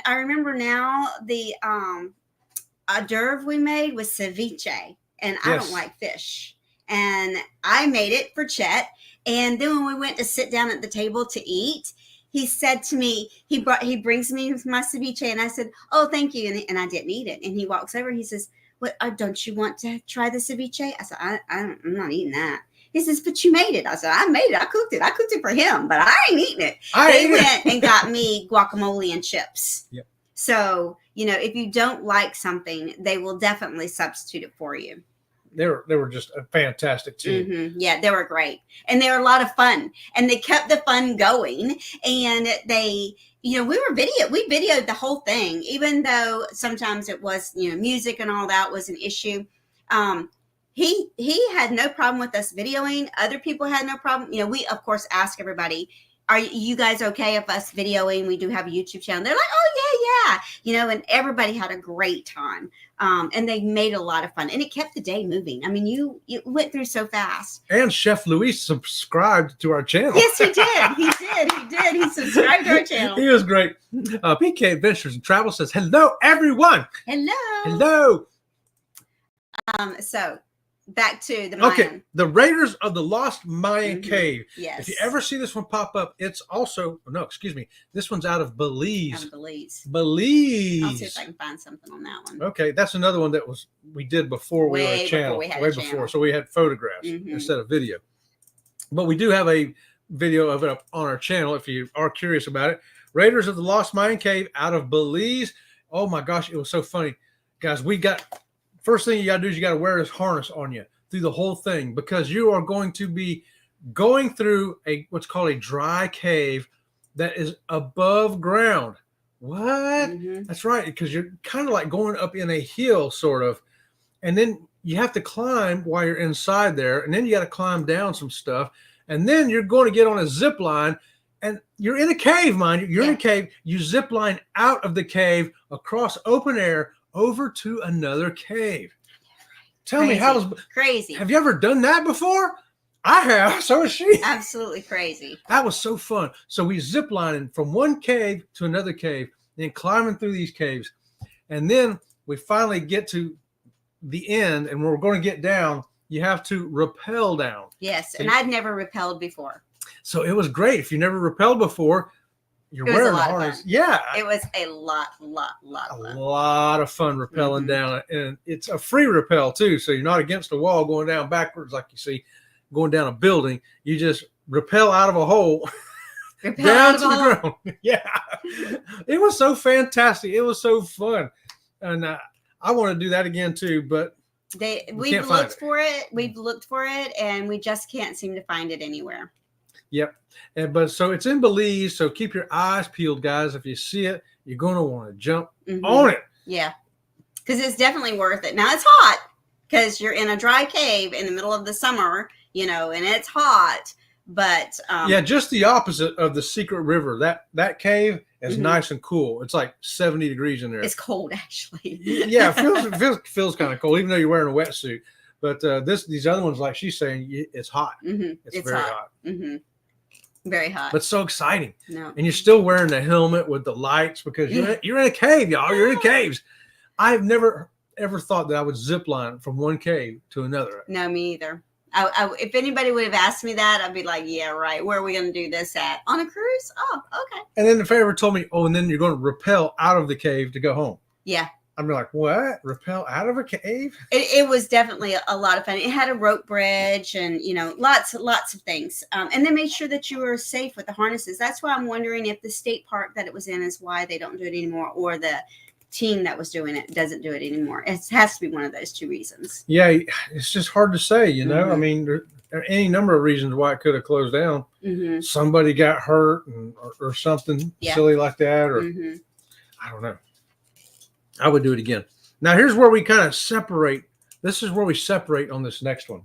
Speaker 1: I remember now the hors d'oeuvre we made was ceviche, and I don't like fish, and I made it for Chet. And then when we went to sit down at the table to eat, he said to me, he brings me my ceviche, and I said, "Oh, thank you," and I didn't eat it. And he walks over, he says, "What? Don't you want to try the ceviche?" I said, "I'm not eating that." He says, "But you made it." I said, "I made it. I cooked it. I cooked it for him, but I ain't eating it." They went and got me guacamole and chips.
Speaker 2: Yep.
Speaker 1: So if you don't like something, they will definitely substitute it for you.
Speaker 2: They were just a fantastic team.
Speaker 1: Yeah, they were great. And they were a lot of fun. And they kept the fun going. And we videoed the whole thing, even though sometimes it was, music and all that was an issue. He had no problem with us videoing. Other people had no problem. We, of course, ask everybody, are you guys okay if us videoing? We do have a YouTube channel. They're like, oh, yeah. And everybody had a great time. And they made a lot of fun. And it kept the day moving. I mean, you went through so fast.
Speaker 2: And Chef Luis subscribed to our channel.
Speaker 1: Yes, he did. He did. He subscribed to our channel.
Speaker 2: He was great. PK Adventures and Travel says, hello, everyone.
Speaker 1: Hello. So back to the Mayan.
Speaker 2: Okay, the Raiders of the Lost Mayan Cave.
Speaker 1: Yes.
Speaker 2: If you ever see this one pop up, it's also this one's out of Belize. Belize.
Speaker 1: I'll see if I can find something on that one.
Speaker 2: Okay, that's another one that we did before we were a channel. Before. So we had photographs instead of video. But we do have a video of it up on our channel if you are curious about it. Raiders of the Lost Mayan Cave out of Belize. Oh my gosh, it was so funny. Guys, first thing you got to do is you got to wear this harness on you through the whole thing, because you are going to be going through what's called a dry cave that is above ground. What? That's right, because you're kind of like going up in a hill, sort of. And then you have to climb while you're inside there. And then you got to climb down some stuff. And then you're going to get on a zip line. And you're in a cave, mind you. You're in a cave. You zip line out of the cave across open air over to another cave. Tell me, how
Speaker 1: crazy.
Speaker 2: Have you ever done that before? I have. So has she.
Speaker 1: Absolutely crazy.
Speaker 2: That was so fun. So we zip lining from one cave to another cave, then climbing through these caves. And then we finally get to the end, and when we're going to get down, you have to rappel down.
Speaker 1: Yes, and I'd never rappelled before.
Speaker 2: So it was great. If you never rappelled before, you're
Speaker 1: It was a
Speaker 2: wearing a
Speaker 1: lot of
Speaker 2: harness.
Speaker 1: fun.
Speaker 2: Yeah.
Speaker 1: It was a lot of
Speaker 2: A
Speaker 1: fun.
Speaker 2: lot of fun rappelling down, and it's a free rappel too. So you're not against the wall going down backwards like you see going down a building. You just rappel out of a hole down to the ground. Yeah, it was so fantastic. It was so fun, and I want to do that again too. But
Speaker 1: we've looked for it. We've looked for it, and we just can't seem to find it anywhere.
Speaker 2: Yep. But so it's in Belize. So keep your eyes peeled, guys. If you see it, you're going to want to jump on it.
Speaker 1: Yeah. Because it's definitely worth it. Now it's hot because you're in a dry cave in the middle of the summer, and it's hot. But
Speaker 2: yeah, just the opposite of the secret river. That cave is nice and cool. It's like 70 degrees in there.
Speaker 1: It's cold, actually.
Speaker 2: Yeah, it feels kind of cold, even though you're wearing a wetsuit. But these other ones, like she's saying, it's hot. It's very hot.
Speaker 1: Very hot.
Speaker 2: But so exciting.
Speaker 1: No.
Speaker 2: And you're still wearing the helmet with the lights because you're in a cave, y'all. You're in caves. I've never ever thought that I would zip line from one cave to another.
Speaker 1: No, me either. If anybody would have asked me that, I'd be like, yeah, right. Where are we going to do this at? On a cruise? Oh, okay.
Speaker 2: And then if they ever told me, and then you're going to rappel out of the cave to go home.
Speaker 1: Yeah.
Speaker 2: I'd be like, what? Rappel out of a cave?
Speaker 1: It was definitely a lot of fun. It had a rope bridge and, lots of things. And they made sure that you were safe with the harnesses. That's why I'm wondering if the state park that it was in is why they don't do it anymore, or the team that was doing it doesn't do it anymore. It has to be one of those two reasons.
Speaker 2: Yeah, it's just hard to say, I mean, there are any number of reasons why it could have closed down. Somebody got hurt or something silly like that, or I don't know. I would do it again. Now, here's where we kind of separate. This is where we separate on this next one.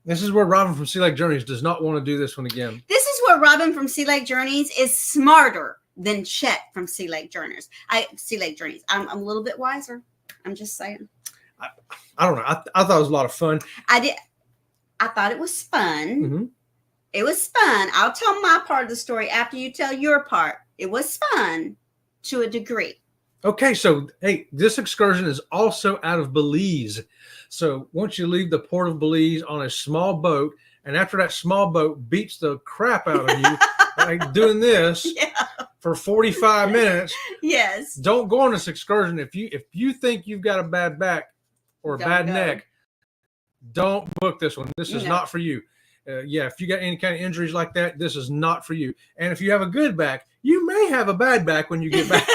Speaker 2: This is where Robin from Sea Lake Journeys does not want to do this one again.
Speaker 1: This is where Robin from Sea Lake Journeys is smarter than Chet from Sea Lake Journeys. I'm a little bit wiser. I'm just saying.
Speaker 2: I don't know. I thought it was a lot of fun.
Speaker 1: I thought it was fun. It was fun. I'll tell my part of the story after you tell your part. It was fun to a degree.
Speaker 2: Okay, so hey, this excursion is also out of Belize. So once you leave the port of Belize on a small boat, and after that small boat beats the crap out of you, like doing this for 45 minutes.
Speaker 1: Yes.
Speaker 2: Don't go on this excursion if you think you've got a bad back or a bad neck. Don't book this one. This is not for you. If you got any kind of injuries like that, this is not for you. And if you have a good back, you may have a bad back when you get back.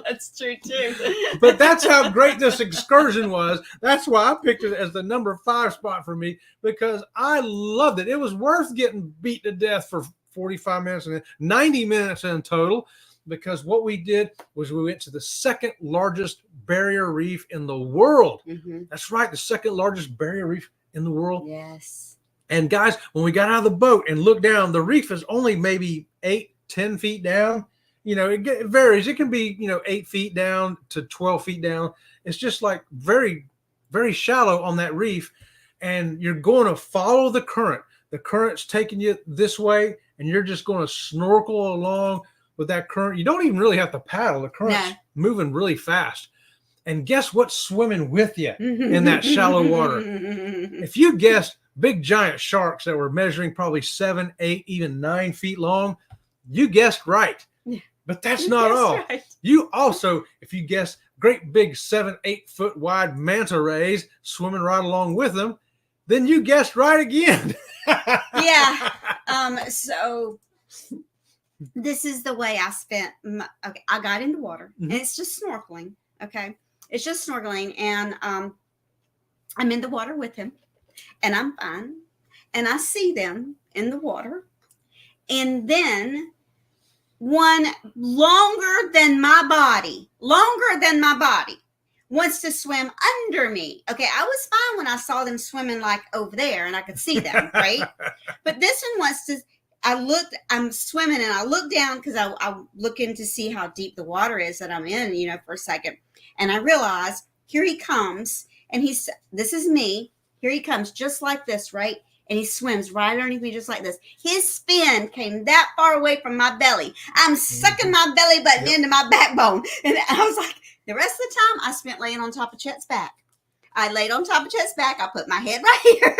Speaker 1: That's true too.
Speaker 2: But that's how great this excursion was. That's why I picked it as the number 5 spot for me, because I loved it. It was worth getting beat to death for 45 minutes and 90 minutes in total, because what we did was we went to the second largest barrier reef in the world. That's right, the second largest barrier reef in the world.
Speaker 1: Yes.
Speaker 2: And guys, when we got out of the boat and looked down, the reef is only maybe 8-10 feet down. It varies. It can be, 8 feet down to 12 feet down. It's just like very, very shallow on that reef. And you're going to follow the current. The current's taking you this way, and you're just going to snorkel along with that current. You don't even really have to paddle. The current's moving really fast. And guess what's swimming with you in that shallow water? If you guessed big giant sharks that were measuring probably 7, 8, even 9 feet long, you guessed right. But that's not all. Right. You also, if you guess great big 7-8 foot wide manta rays swimming right along with them, then you guessed right again.
Speaker 1: So this is the way I spent. I got in the water, and it's just snorkeling. Okay, it's just snorkeling, and I'm in the water with him, and I'm fine, and I see them in the water, and then one longer than my body wants to swim under me. Okay, I was fine when I saw them swimming like over there and I could see them, right? But this one wants to, I'm swimming and I look down because I'm looking to see how deep the water is that I'm in, for a second. And I realize here he comes, and this is me. Here he comes just like this, right? And he swims right underneath me just like this. His spin came that far away from my belly. I'm sucking my belly button into my backbone. And I was like, the rest of the time I spent laying on top of Chet's back. I laid on top of Chet's back. I put my head right here.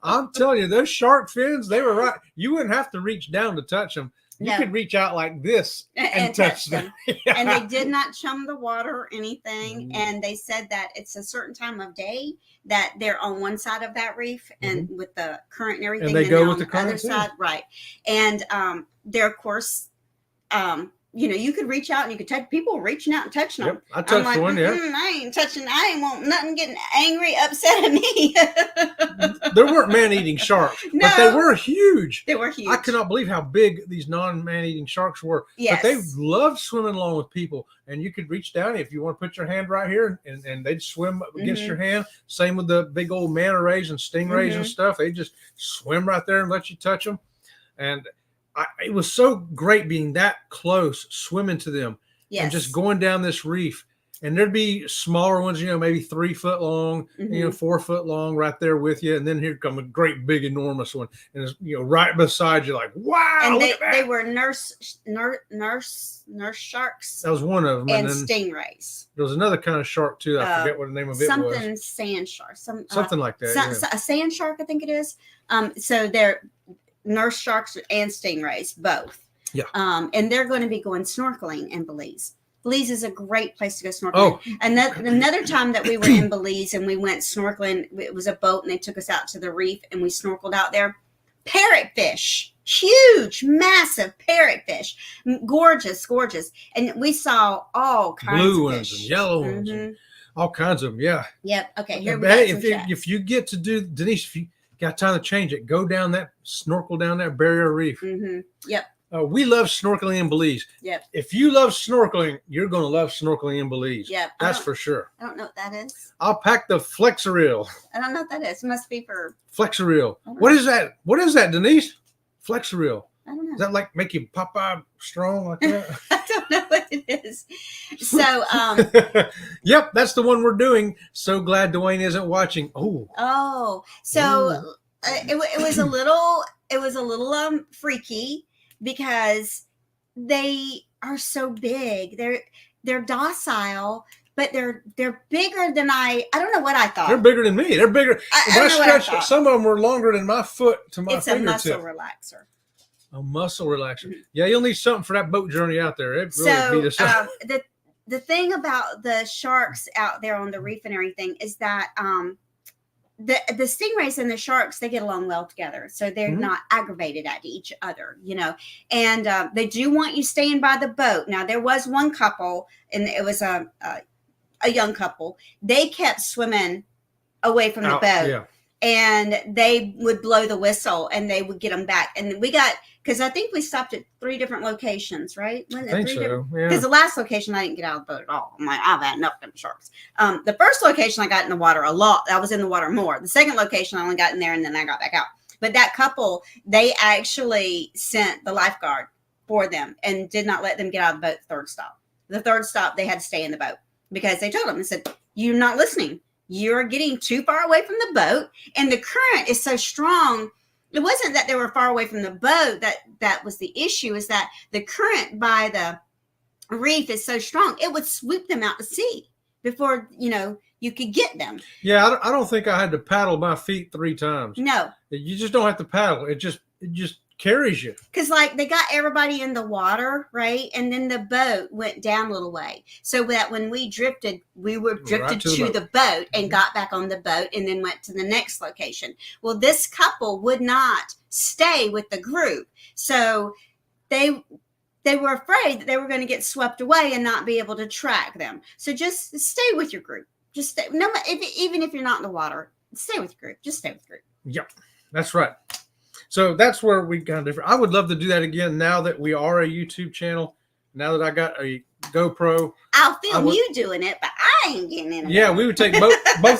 Speaker 2: I'm telling you, those shark fins, they were right. You wouldn't have to reach down to touch them. You could reach out like this and touch them.
Speaker 1: Yeah. And they did not chum the water or anything. And they said that it's a certain time of day that they're on one side of that reef and with the current and everything.
Speaker 2: And they go with
Speaker 1: the
Speaker 2: current
Speaker 1: other side. Right. And they're, of course, you could reach out and you could touch people reaching out and touching them.
Speaker 2: I touched one,
Speaker 1: I ain't touching, I ain't want nothing getting angry, upset at me.
Speaker 2: There weren't man-eating sharks, but they were huge.
Speaker 1: They were huge.
Speaker 2: I cannot believe how big these non-man-eating sharks were.
Speaker 1: Yes.
Speaker 2: But they loved swimming along with people. And you could reach down if you want to put your hand right here and they'd swim against your hand. Same with the big old manta rays and stingrays and stuff. They just swim right there and let you touch them. And it was so great being that close, swimming to them, and just going down this reef. And there'd be smaller ones, maybe 3 foot long, 4 foot long, right there with you. And then here come a great, big, enormous one, and it's right beside you, like wow!
Speaker 1: And they were nurse sharks.
Speaker 2: That was one of them,
Speaker 1: and then stingrays.
Speaker 2: There was another kind of shark too. I forget what the name of it was.
Speaker 1: Something sand shark,
Speaker 2: something like that.
Speaker 1: A sand shark, I think it is. So they're nurse sharks and stingrays, both.
Speaker 2: Yeah.
Speaker 1: And they're going to be going snorkeling in Belize. Belize is a great place to go snorkeling.
Speaker 2: Oh.
Speaker 1: Another time that we were in Belize and we went snorkeling, it was a boat and they took us out to the reef and we snorkeled out there. Parrotfish, huge, massive parrotfish, gorgeous. And we saw all kinds
Speaker 2: blue
Speaker 1: of
Speaker 2: ones
Speaker 1: fish.
Speaker 2: and yellow ones, and all kinds of them. Yeah.
Speaker 1: Yep. Okay. Here we
Speaker 2: go. If you get to do, Denise, if you got time to change it, go down snorkel down that barrier reef.
Speaker 1: Yep.
Speaker 2: We love snorkeling in Belize.
Speaker 1: Yep.
Speaker 2: If you love snorkeling, you're going to love snorkeling in Belize.
Speaker 1: Yep.
Speaker 2: That's for sure.
Speaker 1: I don't know what that is.
Speaker 2: I'll pack the Flexoreel.
Speaker 1: I don't know what that is. It must be for
Speaker 2: Flexoreel. What is that? What is that, Denise? Flexoreel.
Speaker 1: I don't know.
Speaker 2: Does that like make you Popeye strong like that?
Speaker 1: I don't know what it is. So,
Speaker 2: yep, that's the one we're doing. So glad Dwayne isn't watching.
Speaker 1: So it was a little freaky because they are so big. They're docile, but they're bigger than I don't know what I thought.
Speaker 2: They're bigger than me. They're bigger. Some of them were longer than my foot to my fingertip.
Speaker 1: It's a muscle relaxer.
Speaker 2: A muscle relaxer. Yeah, you'll need something for that boat journey out there. It really beat us up.
Speaker 1: The thing about the sharks out there on the reef and everything is that the stingrays and the sharks, they get along well together, so they're not aggravated at each other, and they do want you staying by the boat. Now there was one couple, and it was a young couple. They kept swimming away from the boat, and they would blow the whistle and they would get them back. And we got, because I think we stopped at 3 different locations, right?
Speaker 2: I think so. Yeah.
Speaker 1: Because the last location I didn't get out of the boat at all. I'm like, I've had enough of them sharks. The first location I got in the water a lot. I was in the water more. The second location I only got in there and then I got back out. But that couple, they actually sent the lifeguard for them and did not let them get out of the boat the third stop. The third stop, they had to stay in the boat because they told them, they said, you're not listening. You're getting too far away from the boat and the current is so strong. It wasn't that they were far away from the boat that was the issue, is that the current by the reef is so strong, it would sweep them out to sea before, you could get them.
Speaker 2: Yeah, I don't think I had to paddle my feet 3 times.
Speaker 1: No.
Speaker 2: You just don't have to paddle. It just carries you.
Speaker 1: Because they got everybody in the water, right? And then the boat went down a little way. So that when we drifted, we were drifted to the boat and got back on the boat and then went to the next location. Well, this couple would not stay with the group. So they were afraid that they were going to get swept away and not be able to track them. So just stay with your group. Just stay. Even if you're not in the water, stay with your group. Just stay with your group.
Speaker 2: Yep, that's right. So that's where we kind of different. I would love to do that again now that we are a YouTube channel. Now that I got a GoPro.
Speaker 1: I'll film you doing it, but I ain't getting in it.
Speaker 2: Yeah, we would take both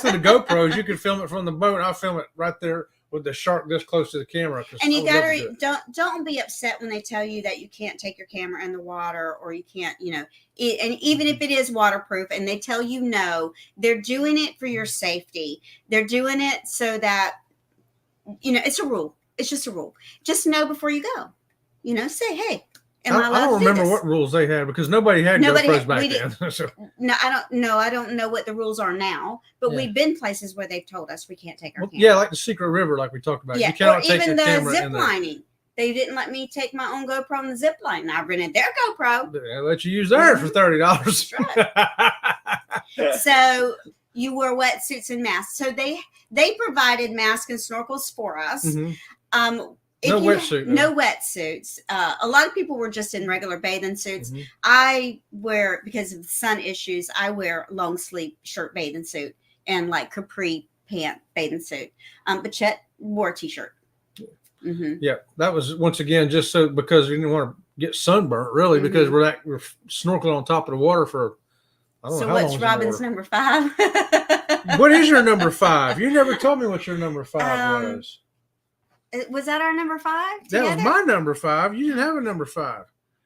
Speaker 2: of the GoPros. You could film it from the boat, and I'll film it right there with the shark this close to the camera.
Speaker 1: And you gotta don't be upset when they tell you that you can't take your camera in the water or you can't, and even if it is waterproof and they tell you no, they're doing it for your safety. They're doing it so that, it's a rule. It's just a rule. Just know before you go. Say, hey, Am I
Speaker 2: I
Speaker 1: allowed
Speaker 2: don't
Speaker 1: to do
Speaker 2: remember
Speaker 1: this?
Speaker 2: what rules they had because nobody had
Speaker 1: Nobody
Speaker 2: GoPros
Speaker 1: had-
Speaker 2: back
Speaker 1: we
Speaker 2: then. So,
Speaker 1: No, I don't know. I don't know what the rules are now, but
Speaker 2: Yeah.
Speaker 1: we've been places where they've told us we can't take our
Speaker 2: well,
Speaker 1: camera.
Speaker 2: yeah, like the Secret River, like we talked about.
Speaker 1: Yeah,
Speaker 2: You cannot
Speaker 1: or
Speaker 2: take
Speaker 1: even
Speaker 2: your
Speaker 1: the
Speaker 2: camera
Speaker 1: zip
Speaker 2: in there.
Speaker 1: lining. They didn't let me take my own GoPro on the zip line. I rented their GoPro.
Speaker 2: They let you use theirs for $30.
Speaker 1: That's So you wore wetsuits and masks. So they provided masks and snorkels for us.
Speaker 2: Mhm.
Speaker 1: If
Speaker 2: No
Speaker 1: you-
Speaker 2: wetsuit,
Speaker 1: No wetsuits. A lot of people were just in regular bathing suits.
Speaker 2: Mhm.
Speaker 1: I wear, because of the sun issues, I wear long sleeve shirt bathing suit and like capri pant bathing suit. But Chet wore a t-shirt. Mm-hmm.
Speaker 2: Yeah, that was once again just so because we didn't want to get sunburnt, really, because we're snorkeling on top of the water for. I don't
Speaker 1: So
Speaker 2: know how
Speaker 1: what's
Speaker 2: long
Speaker 1: Robin's number 5?
Speaker 2: What is your number 5? You never told me what your number 5 was.
Speaker 1: Was that our number 5?
Speaker 2: That
Speaker 1: together?
Speaker 2: was my number 5. You didn't have a number 5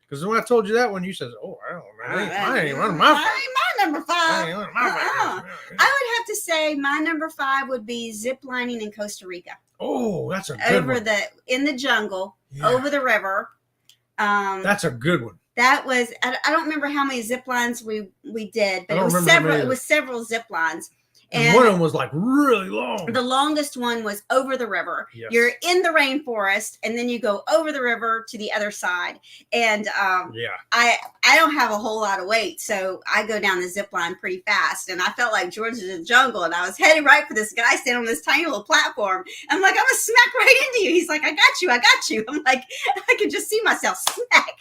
Speaker 2: because when I told you that one, you said, "Oh, I don't know. I ain't running my 5.
Speaker 1: I ain't my number 5.
Speaker 2: I ain't running my 5."
Speaker 1: I would have to say my number 5 would be zip lining in Costa Rica.
Speaker 2: Oh, that's a good one.
Speaker 1: In the jungle,
Speaker 2: Yeah.
Speaker 1: over the river.
Speaker 2: That's a good one.
Speaker 1: That was, I don't remember how many zip lines we did, but
Speaker 2: I
Speaker 1: it
Speaker 2: don't
Speaker 1: was
Speaker 2: remember
Speaker 1: several.
Speaker 2: how many
Speaker 1: It was several zip lines.
Speaker 2: And one of them was like really long.
Speaker 1: The longest one was over the river.
Speaker 2: Yes.
Speaker 1: You're in the rainforest, and then you go over the river to the other side. And
Speaker 2: Yeah.
Speaker 1: I don't have a whole lot of weight, so I go down the zip line pretty fast. And I felt like George is in the jungle, and I was headed right for this guy standing on this tiny little platform. I'm like, I'm gonna smack right into you. He's like, I got you, I got you. I'm like, I can just see myself smack.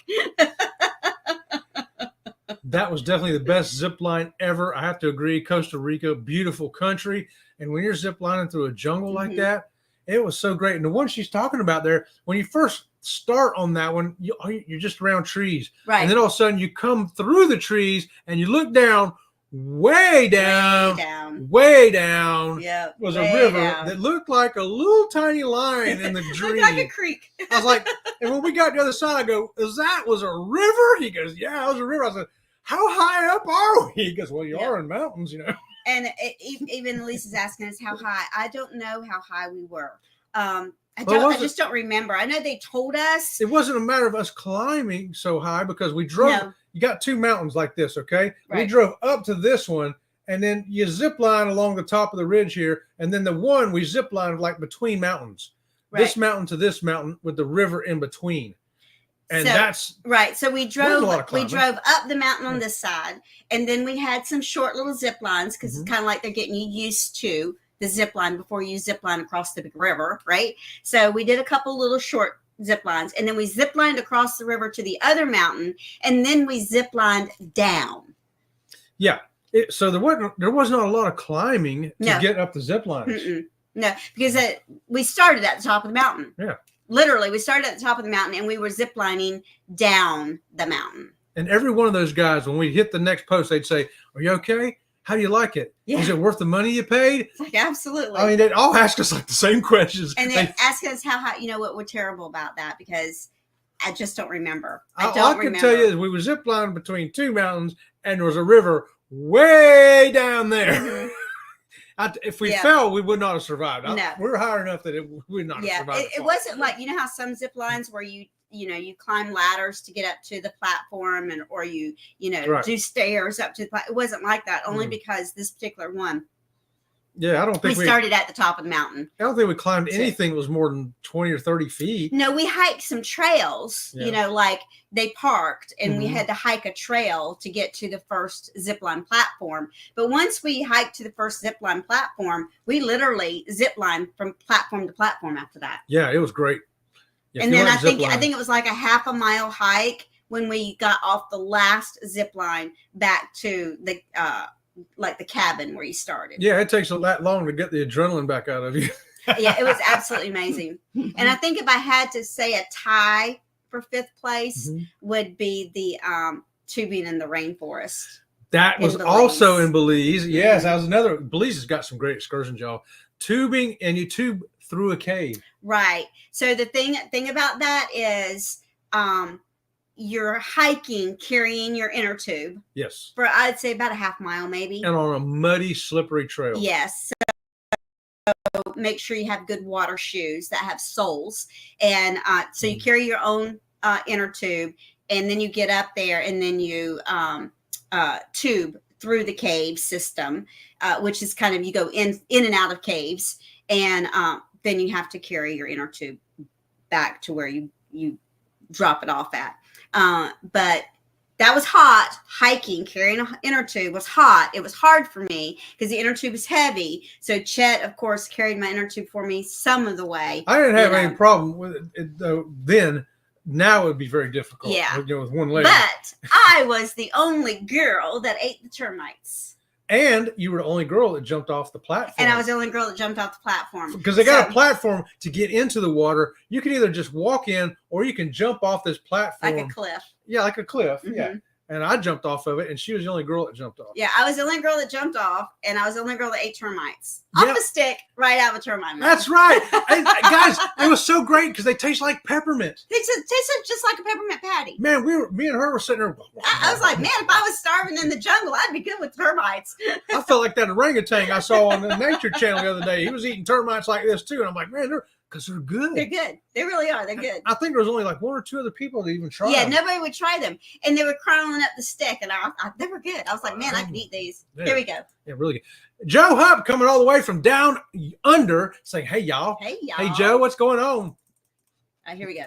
Speaker 2: That was definitely the best zip line ever. I have to agree. Costa Rica, beautiful country. And when you're zip lining through a jungle like that, it was so great. And the one she's talking about there, when you first start on that one, you're just around trees.
Speaker 1: Right.
Speaker 2: And then all of a sudden you come through the trees and you look down, way down.
Speaker 1: Yeah,
Speaker 2: was a river that looked like a little tiny line in the dream.
Speaker 1: Looked like a creek.
Speaker 2: I was like, and when we got to the other side, I go, was a river? He goes, yeah, it was a river. I said, how high up are we? He goes, well, you are in mountains, you know.
Speaker 1: And even Lisa's asking us how high. I don't know how high we were. I just don't remember. I know they told us.
Speaker 2: It wasn't a matter of us climbing so high because we drove. No. You got 2 mountains like this, okay? Right. We drove up to this one, and then you zip line along the top of the ridge here, and then the one we zip line like between mountains. Right. This mountain to this mountain with the river in between. And that's
Speaker 1: right. So we drove up the mountain on this side, and then we had some short little zip lines because it's kind of like they're getting you used to the zip line before you zip line across the big river, right? So we did a couple little short zip lines, and then we zip lined across the river to the other mountain, and then we zip lined down.
Speaker 2: Yeah. So there was not a lot of climbing to get up the zip lines.
Speaker 1: No, because we started at the top of the mountain.
Speaker 2: Yeah.
Speaker 1: Literally, we started at the top of the mountain, and we were ziplining down the mountain.
Speaker 2: And every one of those guys, when we hit the next post, they'd say, "Are you okay? How do you like it? Yeah. Is it worth the money you paid?"
Speaker 1: It's like, absolutely.
Speaker 2: I mean, they'd all ask us like the same questions.
Speaker 1: And they ask us how high. You know what? We're terrible about that because I just don't remember.
Speaker 2: I can tell you is we were ziplining between 2 mountains, and there was a river way down there. If we fell, we would not have survived.
Speaker 1: No.
Speaker 2: We're high enough that we would not have survived.
Speaker 1: It wasn't like, you know how some zip lines where you climb ladders to get up to the platform or you do stairs up to the platform. It wasn't like that, only because this particular one.
Speaker 2: Yeah, I don't think
Speaker 1: we started at the top of the mountain.
Speaker 2: I don't think we climbed anything that was more than 20 or 30 feet.
Speaker 1: No, we hiked some trails, like they parked and we had to hike a trail to get to the first zipline platform. But once we hiked to the first zipline platform, we literally ziplined from platform to platform after that.
Speaker 2: Yeah, it was great.
Speaker 1: And then I think it was like a half a mile hike when we got off the last zipline back to the like the cabin where you started.
Speaker 2: Yeah, it takes that long to get the adrenaline back out of you.
Speaker 1: Yeah, it was absolutely amazing. And I think if I had to say a tie for 5th place would be the tubing in the rainforest.
Speaker 2: That was also in Belize. Yes, that was another. Belize has got some great excursions, y'all. Tubing, and you tube through a cave. Right.
Speaker 1: So the thing about that is you're hiking, carrying your inner tube.
Speaker 2: Yes.
Speaker 1: For I'd say about a half mile, maybe.
Speaker 2: And on a muddy, slippery trail.
Speaker 1: Yes. So make sure you have good water shoes that have soles. And so you carry your own inner tube. and then you get up there, and then you tube through the cave system, which is kind of, you go in and out of caves, and then you have to carry your inner tube back to where you drop it off at. But that was hot. Hiking, carrying an inner tube was hot. It was hard for me because the inner tube is heavy. So Chet, of course, carried my inner tube for me some of the way.
Speaker 2: I didn't have any problem with it though then. Now it would be very difficult.
Speaker 1: Yeah.
Speaker 2: With one leg.
Speaker 1: But I was the only girl that ate the termites.
Speaker 2: And you were the only girl that jumped off the platform.
Speaker 1: And I was the only girl that jumped off the platform.
Speaker 2: Because they got a platform to get into the water. You can either just walk in or you can jump off this platform.
Speaker 1: Like a cliff.
Speaker 2: Yeah, like a cliff.
Speaker 1: Mm-hmm.
Speaker 2: Yeah. And I jumped off of it, and she was the only girl that jumped off.
Speaker 1: Yeah, I was the only girl that jumped off, and I was the only girl that ate termites. Off a stick, right out of a termite.
Speaker 2: That's right. And, guys, it was so great because they taste like peppermint.
Speaker 1: They tasted just like a peppermint patty.
Speaker 2: Man, me and her were sitting there.
Speaker 1: I was like, man, if I was starving in the jungle, I'd be good with termites.
Speaker 2: I felt like that orangutan I saw on the Nature Channel the other day. He was eating termites like this, too. And I'm like, man, because they're good.
Speaker 1: They're good. They really are. They're good.
Speaker 2: I think there was only like one or two other people that even tried them.
Speaker 1: Nobody would try them. And they were crawling up the stick, and they were good. I was like, man, I can eat these. Yeah. Here we go.
Speaker 2: Yeah, really good. Joe Hupp coming all the way from down under saying, hey, y'all.
Speaker 1: Hey, y'all.
Speaker 2: Hey, Joe, what's going on?
Speaker 1: All right, here we go.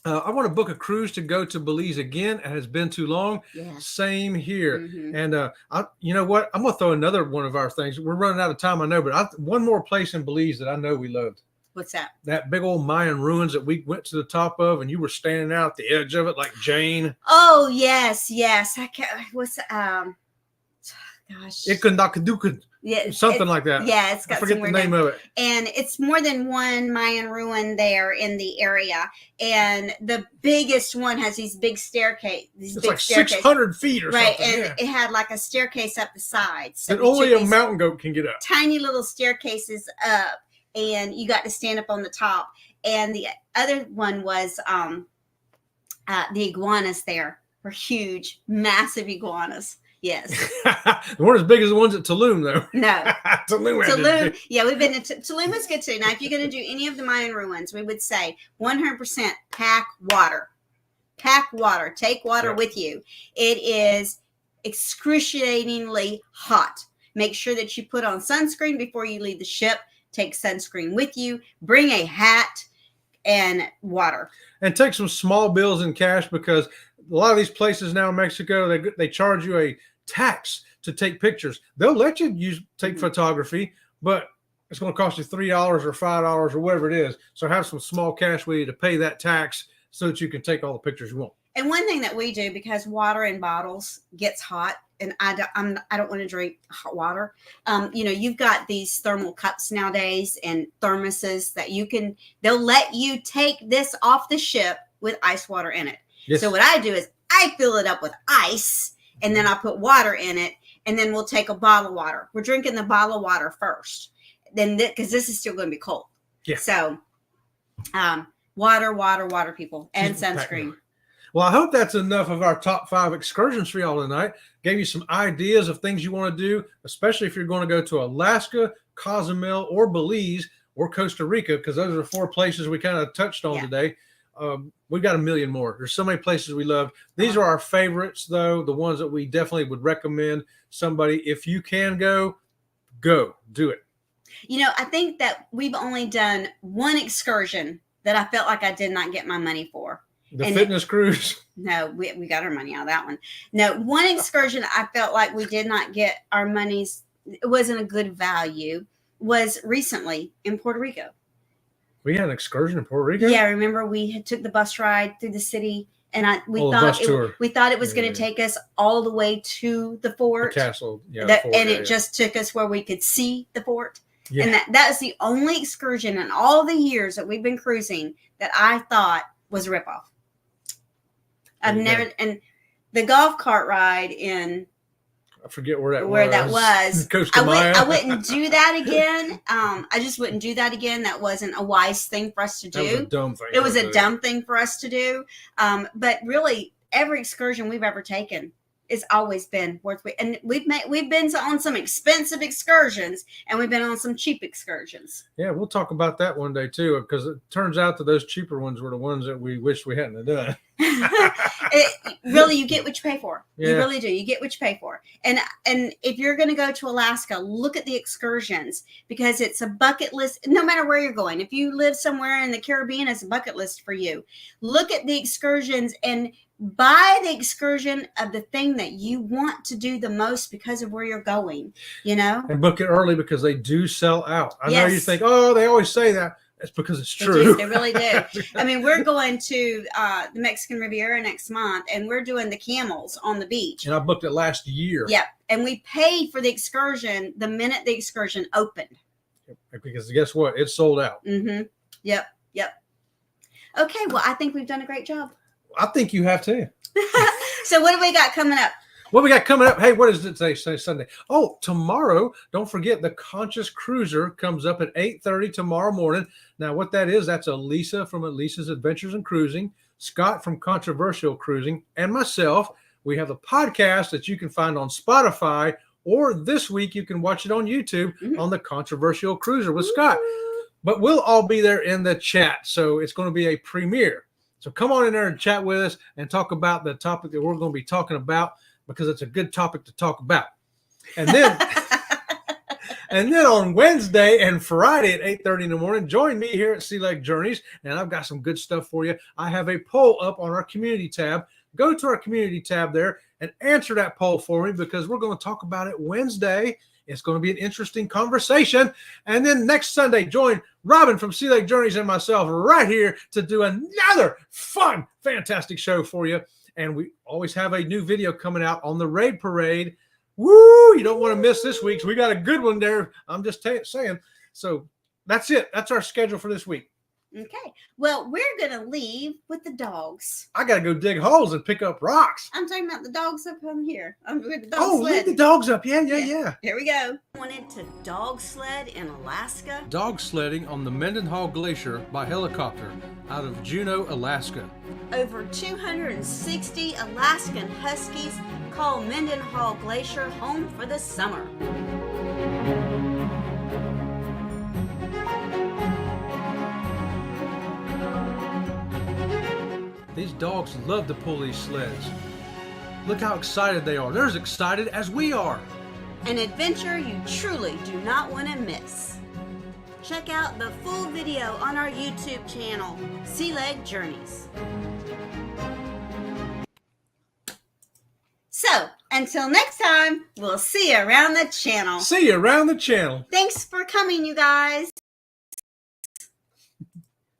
Speaker 2: I want to book a cruise to go to Belize again. It has been too long.
Speaker 1: Yeah.
Speaker 2: Same here.
Speaker 1: Mm-hmm.
Speaker 2: And you know what? I'm going to throw another one of our things. We're running out of time, I know, but one more place in Belize that I know we loved.
Speaker 1: What's that?
Speaker 2: That big old Mayan ruins that we went to the top of, and you were standing out at the edge of it like Jane.
Speaker 1: Oh, yes. I can't. What's gosh.
Speaker 2: Ikundakadukud.
Speaker 1: Yeah,
Speaker 2: something like that.
Speaker 1: Yeah, it's got.
Speaker 2: I forget the name of it.
Speaker 1: And it's more than one Mayan ruin there in the area. And the biggest one has these big staircase.
Speaker 2: It's like 600 feet or
Speaker 1: right,
Speaker 2: something.
Speaker 1: and it had like a staircase up the sides. So
Speaker 2: that only a mountain goat can get up.
Speaker 1: Tiny little staircases up, and you got to stand up on the top. And the other one was the iguanas there were huge, massive iguanas. Yes.
Speaker 2: They weren't as big as the ones at Tulum, though.
Speaker 1: No.
Speaker 2: Tulum.
Speaker 1: Yeah, we've been to Tulum is good too. Now, if you're going to do any of the Mayan ruins, we would say 100% pack water. Pack water. Take water with you. It is excruciatingly hot. Make sure that you put on sunscreen before you leave the ship. Take sunscreen with you. Bring a hat and water. And
Speaker 2: take some small bills in cash, because a lot of these places now in Mexico, they charge you a tax to take pictures. They'll let you take photography, but it's going to cost you $3 or $5 or whatever it is. So have some small cash with you to pay that tax so that you can take all the pictures you want.
Speaker 1: And one thing that we do, because water in bottles gets hot, and I don't want to drink hot water. You've got these thermal cups nowadays and thermoses that they'll let you take this off the ship with ice water in it. Yes. So what I do is I fill it up with ice, and then I put water in it, and then we'll take a bottle of water. We're drinking the bottle of water first, then because this is still going to be cold. Yeah. So, water, people, and sunscreen.
Speaker 2: Well, I hope that's enough of our top 5 excursions for y'all tonight. Gave you some ideas of things you want to do, especially if you're going to go to Alaska, Cozumel, or Belize, or Costa Rica, because those are the 4 places we kind of touched on today. We've got a million more. There's so many places we love. These are our favorites, though, the ones that we definitely would recommend somebody. If you can go, do it.
Speaker 1: I think that we've only done one excursion that I felt like I did not get my money for.
Speaker 2: The fitness cruise?
Speaker 1: No, we got our money out of that one. No, one excursion I felt like we did not get our monies. It wasn't a good value. Was recently in Puerto Rico. We
Speaker 2: had an excursion in Puerto Rico?
Speaker 1: Yeah, remember we took the bus ride through the city, and we thought it was going to take us all the way to the fort.
Speaker 2: The castle. Yeah.
Speaker 1: It just took us where we could see the fort. Yeah. And that is the only excursion in all the years that we've been cruising that I thought was a ripoff. I've never, and the golf cart ride in,
Speaker 2: I forget where that was.
Speaker 1: I wouldn't do that again. I just wouldn't do that again. That wasn't a wise thing for us to do.
Speaker 2: That was a dumb thing.
Speaker 1: It was a dumb thing for us to do. But really, every excursion we've ever taken It's always been worth it. And we've been on some expensive excursions, and we've been on some cheap excursions.
Speaker 2: Yeah, we'll talk about that one day too, because it turns out that those cheaper ones were the ones that we wish we hadn't have done.
Speaker 1: Really, you get what you pay for.
Speaker 2: Yeah.
Speaker 1: You really do. You get what you pay for. And if you're going to go to Alaska, look at the excursions, because it's a bucket list. No matter where you're going, if you live somewhere in the Caribbean, it's a bucket list for you. Look at the excursions and buy the excursion of the thing that you want to do the most because of where you're going,
Speaker 2: And book it early, because they do sell out. I know you
Speaker 1: Yes.
Speaker 2: think, oh, they always say that. It's because it's
Speaker 1: They
Speaker 2: true.
Speaker 1: do. They really do. I mean, we're going to the Mexican Riviera next month, and we're doing the camels on the beach.
Speaker 2: And I booked it last year.
Speaker 1: Yep. And we paid for the excursion the minute the excursion opened.
Speaker 2: Because guess what? It's sold out.
Speaker 1: Mm-hmm. Yep. Okay, well, I think we've done a great job.
Speaker 2: I think you have too.
Speaker 1: So what do we got coming up?
Speaker 2: What we got coming up? Hey, what is it today? Sunday. Oh, tomorrow, don't forget, the Conscious Cruiser comes up at 8:30 tomorrow morning. Now, what that is, that's Elisa from Elisa's Adventures in Cruising, Scott from Controversial Cruising, and myself. We have a podcast that you can find on Spotify, or this week you can watch it on YouTube on the Controversial Cruiser with Scott. But we'll all be there in the chat, so it's going to be a premiere. So come on in there and chat with us and talk about the topic that we're going to be talking about, because it's a good topic to talk about. And then and then on Wednesday and Friday at 8:30 in the morning, join me here at Sea Lake Journeys, and I've got some good stuff for you. I have a poll up on our community tab. Go to our community tab there and answer that poll for me, because we're going to talk about it Wednesday. It's going to be an interesting conversation. And then next Sunday, join Robin from Sea Lake Journeys and myself right here to do another fun, fantastic show for you. And we always have a new video coming out on the Raid Parade. Woo! You don't want to miss this week's. We got a good one there. I'm just saying. So that's it. That's our schedule for this week.
Speaker 1: Okay. Well, we're going to leave with the dogs.
Speaker 2: I got to go dig holes and pick up rocks.
Speaker 1: I'm talking about the dogs up on here. I'm with the dog
Speaker 2: Oh,
Speaker 1: sled.
Speaker 2: leave the dogs up. Yeah.
Speaker 1: Here we go. Wanted to dog sled in Alaska?
Speaker 2: Dog sledding on the Mendenhall Glacier by helicopter out of Juneau, Alaska.
Speaker 1: Over 260 Alaskan Huskies call Mendenhall Glacier home for the summer.
Speaker 2: These dogs love to pull these sleds. Look how excited they are. They're as excited as we are.
Speaker 1: An adventure you truly do not want to miss. Check out the full video on our YouTube channel, Sea Lake Journeys. So, until next time, we'll see you around the channel.
Speaker 2: See you around the channel.
Speaker 1: Thanks for coming, you guys.